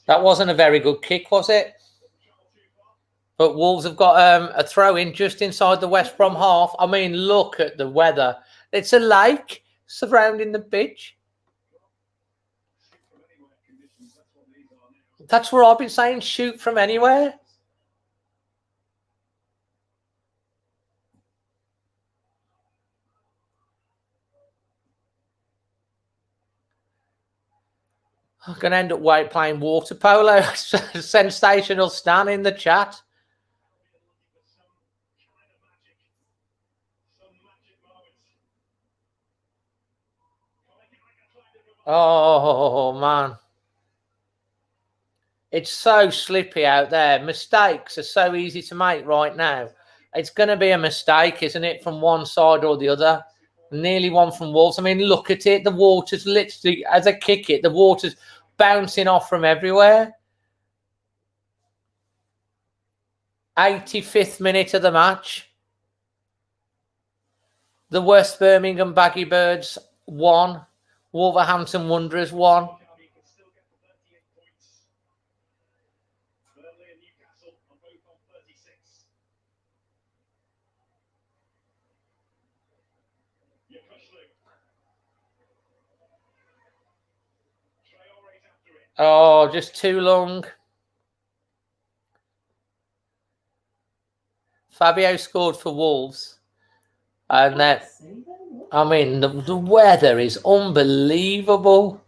That wasn't a very good kick, was it? But Wolves have got a throw-in just inside the West Brom half. I mean, look at the weather. It's a lake surrounding the pitch. That's what I've been saying, shoot from anywhere. I'm going to end up playing water polo. Sensational Stan in the chat. Oh, man. It's so slippy out there. Mistakes are so easy to make right now. It's going to be a mistake, isn't it, from one side or the other? Nearly one from Wolves. I mean, look at it. The water's literally, as I kick it, the water's bouncing off from everywhere. 85th minute of the match. The West Birmingham Baggy Birds won. Wolverhampton Wanderers 1. Albion can still get 38 points. Burnley and Newcastle are both on 36. Yokushlu. Traore's after it. Oh, just too long. Fabio scored for Wolves. And then, I mean, the weather is unbelievable.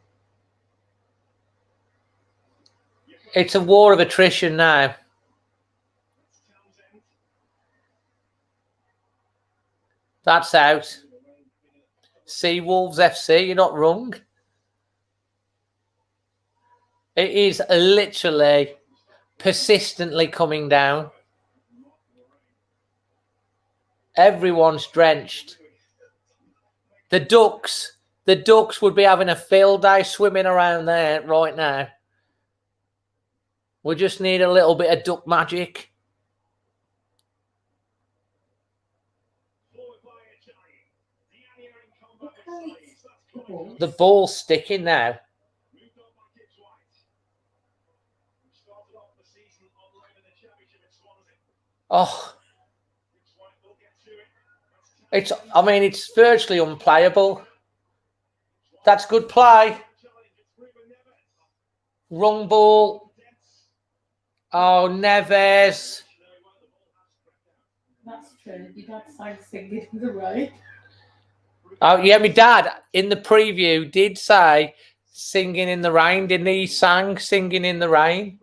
It's a war of attrition now. That's out. See Wolves FC, you're not wrong. It is literally persistently coming down. Everyone's drenched. The ducks would be having a field day swimming around there right now. We just need a little bit of duck magic. The ball's sticking now. Oh, it's virtually unplayable. That's good play. Wrong ball. Oh, Neves. That's true. Your dad sang singing in the rain. Oh, yeah, my dad in the preview did say singing in the rain, didn't he? He sang singing in the rain.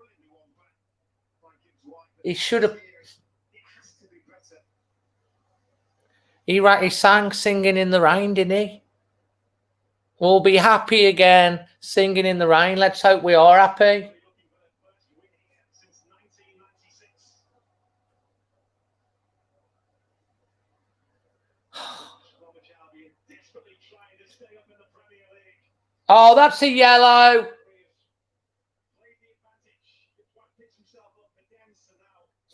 He should have. He sang singing in the rain, didn't he? We'll be happy again singing in the rain. Let's hope we are happy. Oh, that's a yellow.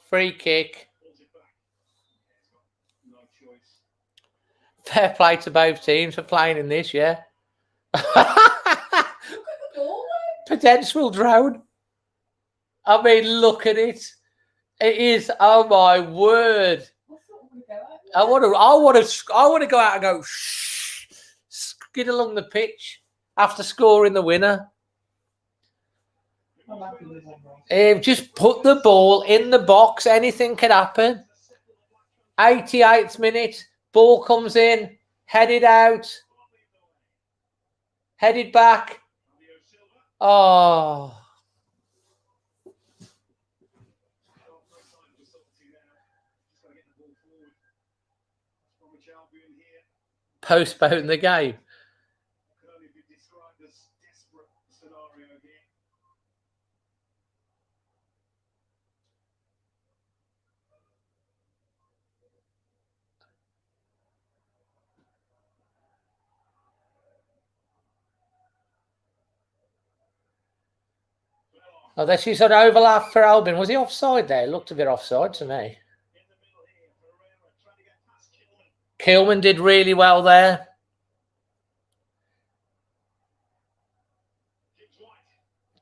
Free kick. Fair play to both teams for playing in this, yeah. Potential drone. I mean, look at it. It is. Oh my word! I want to go out and go shh, skid along the pitch after scoring the winner. Just put the ball in the box. Anything can happen. 88th minute. Ball comes in. Headed out. Headed back. Oh. Postpone the game. Oh, this is an overlap for Albion. Was he offside there? It looked a bit offside to me. Kilman did really well there.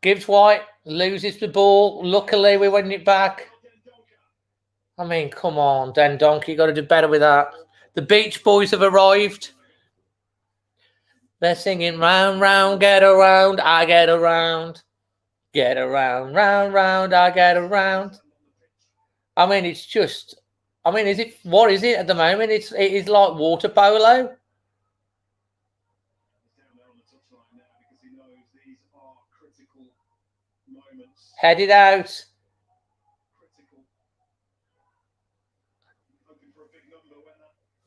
Gibbs White loses the ball. Luckily, we win it back. I mean, come on, Den Donkey. You got to do better with that. The Beach Boys have arrived. They're singing round, round, get around, I get around. Get around, round, round, I get around. I mean, it's just, I mean, what is it at the moment? It is like water polo. Headed out.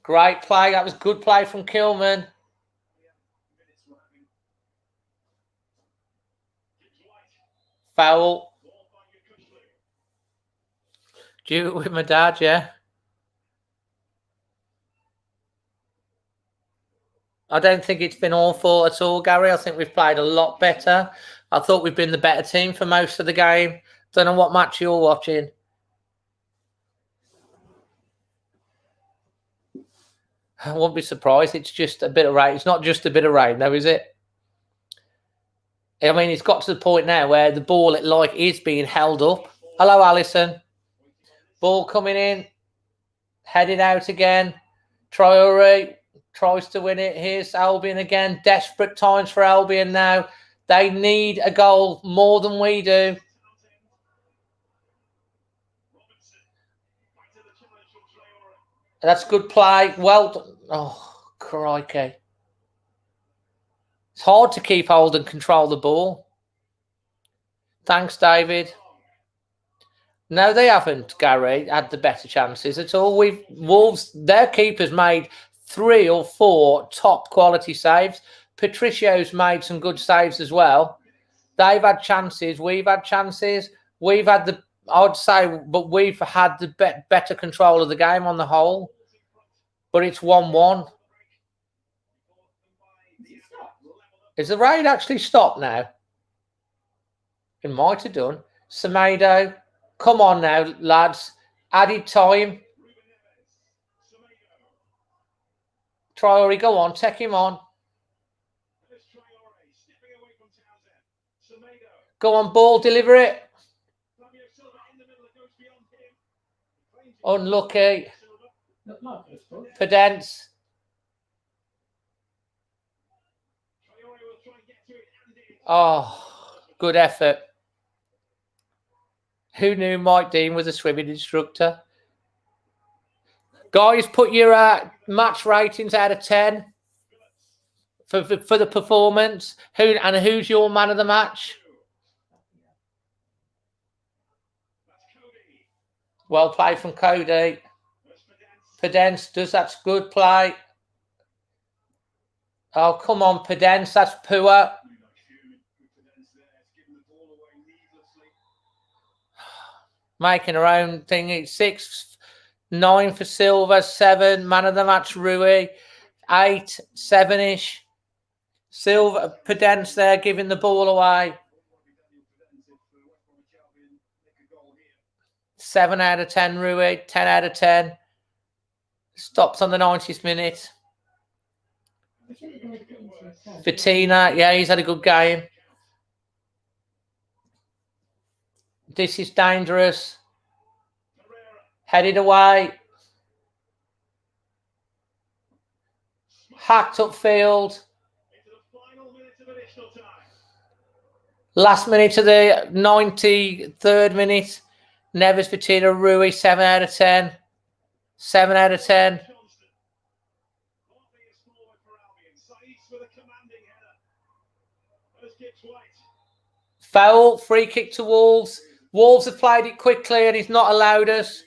Great play. That was good play from Kilman. Foul. Do it with my dad, yeah. I don't think it's been awful at all, Gary. I think we've played a lot better. I thought we've been the better team for most of the game. Don't know what match you're watching. I won't be surprised. It's just a bit of rain. It's not just a bit of rain, though, is it? I mean, it's got to the point now where the ball is being held up. Hello, Allison. Ball coming in, headed out again. Traore tries to win it. Here's Albion again. Desperate times for Albion now. They need a goal more than we do. That's good play. Well done. Oh, crikey. It's hard to keep hold and control the ball. Thanks, David. No, they haven't, Gary, had the better chances at all. Wolves, their keeper's made 3 or 4 top quality saves. Patricio's made some good saves as well. They've had chances. We've had chances. We've had I'd say, but we've had the better control of the game on the whole. But it's 1-1. Is the rain actually stopped now? It might have done. Semedo, come on now, lads. Added time. Traore, go on, take him on. Go on, ball, deliver it. Unlucky. Pedence. Oh, good effort. Who knew Mike Dean was a swimming instructor? Guys, put your match ratings out of 10 for the performance. Who's your man of the match? Well played from Cody. Pedence does that's good play. Oh, come on, Pedence, that's poor. Making her own thing. It's 6, 9 for Silva, 7. Man of the match, Rui. 8, 7-ish. Silva, Pedence there giving the ball away. 7 out of 10, Rui. 10 out of 10. Stops on the 90th minute. Bettina, yeah, he's had a good game. This is dangerous. Headed away. Hacked upfield. Last minute of the 93rd minute. Neves, Bettina, Rui, 7 out of 10. 7 out of 10. Foul, free kick to Wolves. Wolves have played it quickly and he's not allowed us.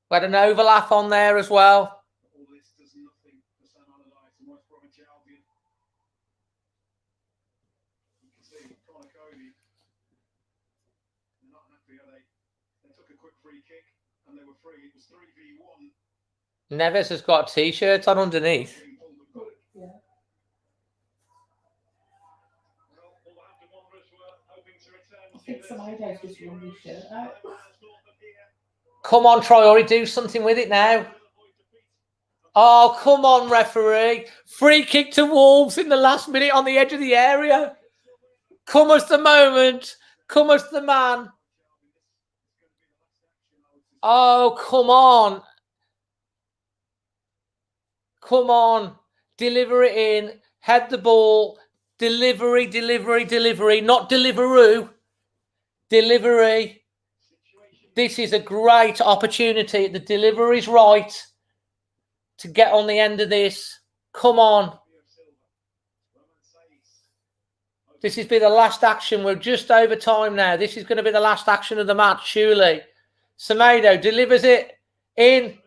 We had an overlap on there as well. Neves has got a t-shirt on underneath. Yeah. I think Semedo's just run his shirt out. Come on, Traore, do something with it now. Oh, come on, referee. Free kick to Wolves in the last minute on the edge of the area. Come as the moment. Come as the man. Oh, come on. Come on. Deliver it in. Head the ball. Delivery, delivery, delivery. Not Deliveroo. Delivery. This is a great opportunity. The delivery's right to get on the end of this. Come on. This has been the last action. We're just over time now. This is going to be the last action of the match, surely. Semedo delivers it in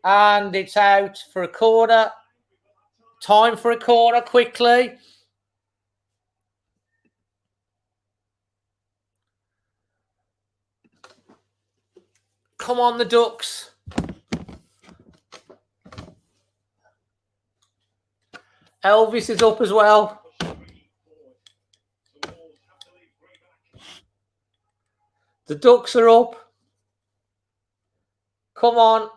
and it's out for a corner. Time for a corner quickly. Come on, the Ducks. Elvis is up as well. The Ducks are up. Come on.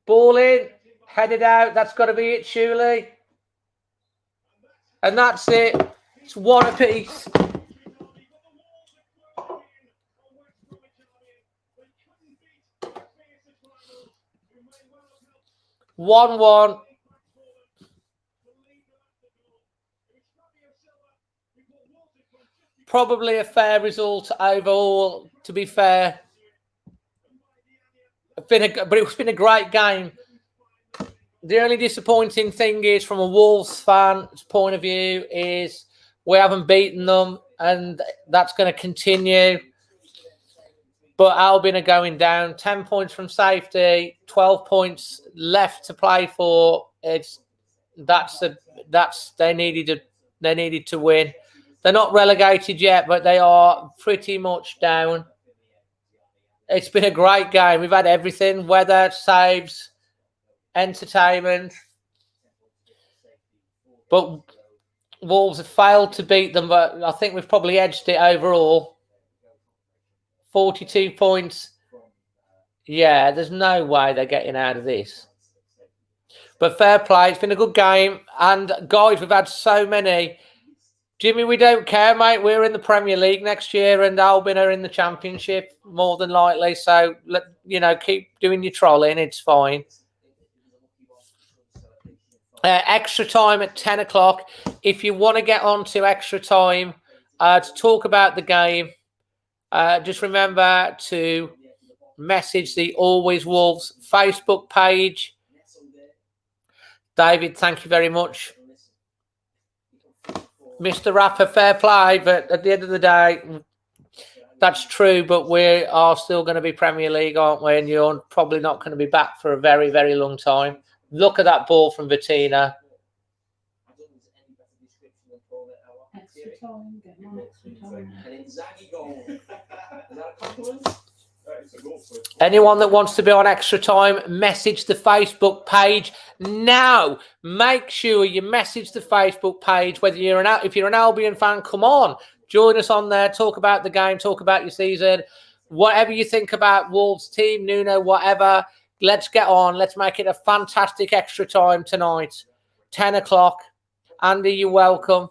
Ball in, headed out. That's got to be it, surely. And that's it. It's one apiece. One. Probably a fair result overall, to be fair. But it's been a great game. The only disappointing thing is, from a Wolves fan's point of view, is we haven't beaten them, and that's going to continue. But Albion are going down. 10 points from safety, 12 points left to play for. They needed to win. They're not relegated yet, but they are pretty much down. It's been a great game. We've had everything: weather, saves, entertainment. But Wolves have failed to beat them, but I think we've probably edged it overall. 42 points. Yeah, there's no way they're getting out of this. But fair play. It's been a good game. And guys, we've had so many. Jimmy, we don't care, mate. We're in the Premier League next year, and Albion are in the Championship, more than likely. So, keep doing your trolling. It's fine. Extra time at 10 o'clock. If you want to get on to extra time to talk about the game, just remember to message the Always Wolves Facebook page. David, thank you very much. Mr. Rapper, fair play, but at the end of the day, that's true, but we are still going to be Premier League, aren't we? And you're probably not going to be back for a very, very long time. Look at that ball from Bettina. Extra time, get more extra time. Anyone that wants to be on extra time, message the Facebook page now. Make sure you message the Facebook page. Whether if you're an Albion fan, come on, join us on there. Talk about the game. Talk about your season. Whatever you think about Wolves team, Nuno, whatever. Let's get on. Let's make it a fantastic extra time tonight. 10 o'clock. Andy, you're welcome.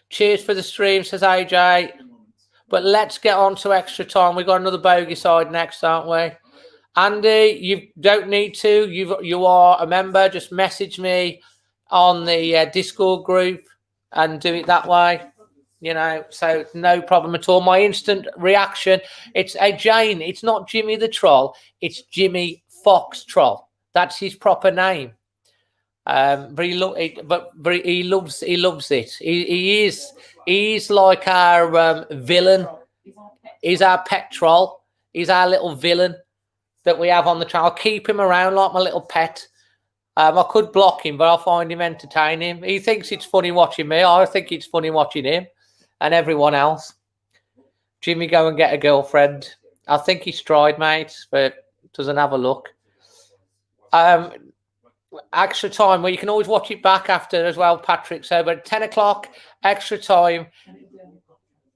Cheers for the stream, says AJ. But let's get on to extra time. We've got another bogey side next, aren't we? Andy, you don't need to. You are a member. Just message me on the Discord group and do it that way. So no problem at all. My instant reaction, it's a Jane. It's not Jimmy the Troll. It's Jimmy Fox Troll. That's his proper name. But he loves it. He's like our villain. He's our pet troll. He's our little villain that we have on the channel. I'll keep him around like my little pet. I could block him, but I'll find him entertaining. He thinks it's funny watching me. I think it's funny watching him and everyone else. Jimmy, go and get a girlfriend. I think he's tried, mate, but doesn't have a look. Extra time, where you can always watch it back after as well, Patrick. So, but 10 o'clock, extra time,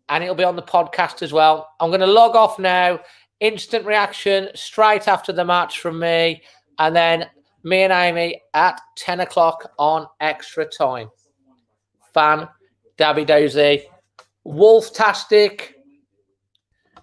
and it'll be on the podcast as well. I'm going to log off now. Instant reaction straight after the match from me, and then me and Amy at 10 o'clock on extra time. Fan, Dabby Dozy, Wolftastic.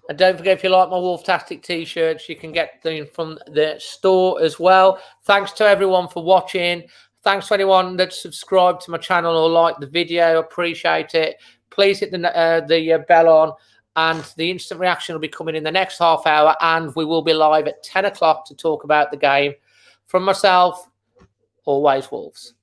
And don't forget, if you like my Wolftastic t-shirts, you can get them from the store as well. Thanks to everyone for watching. Thanks to anyone that subscribed to my channel or liked the video. Appreciate it. Please hit the bell on, and the instant reaction will be coming in the next half hour, and we will be live at 10 o'clock to talk about the game. From myself, Always Wolves.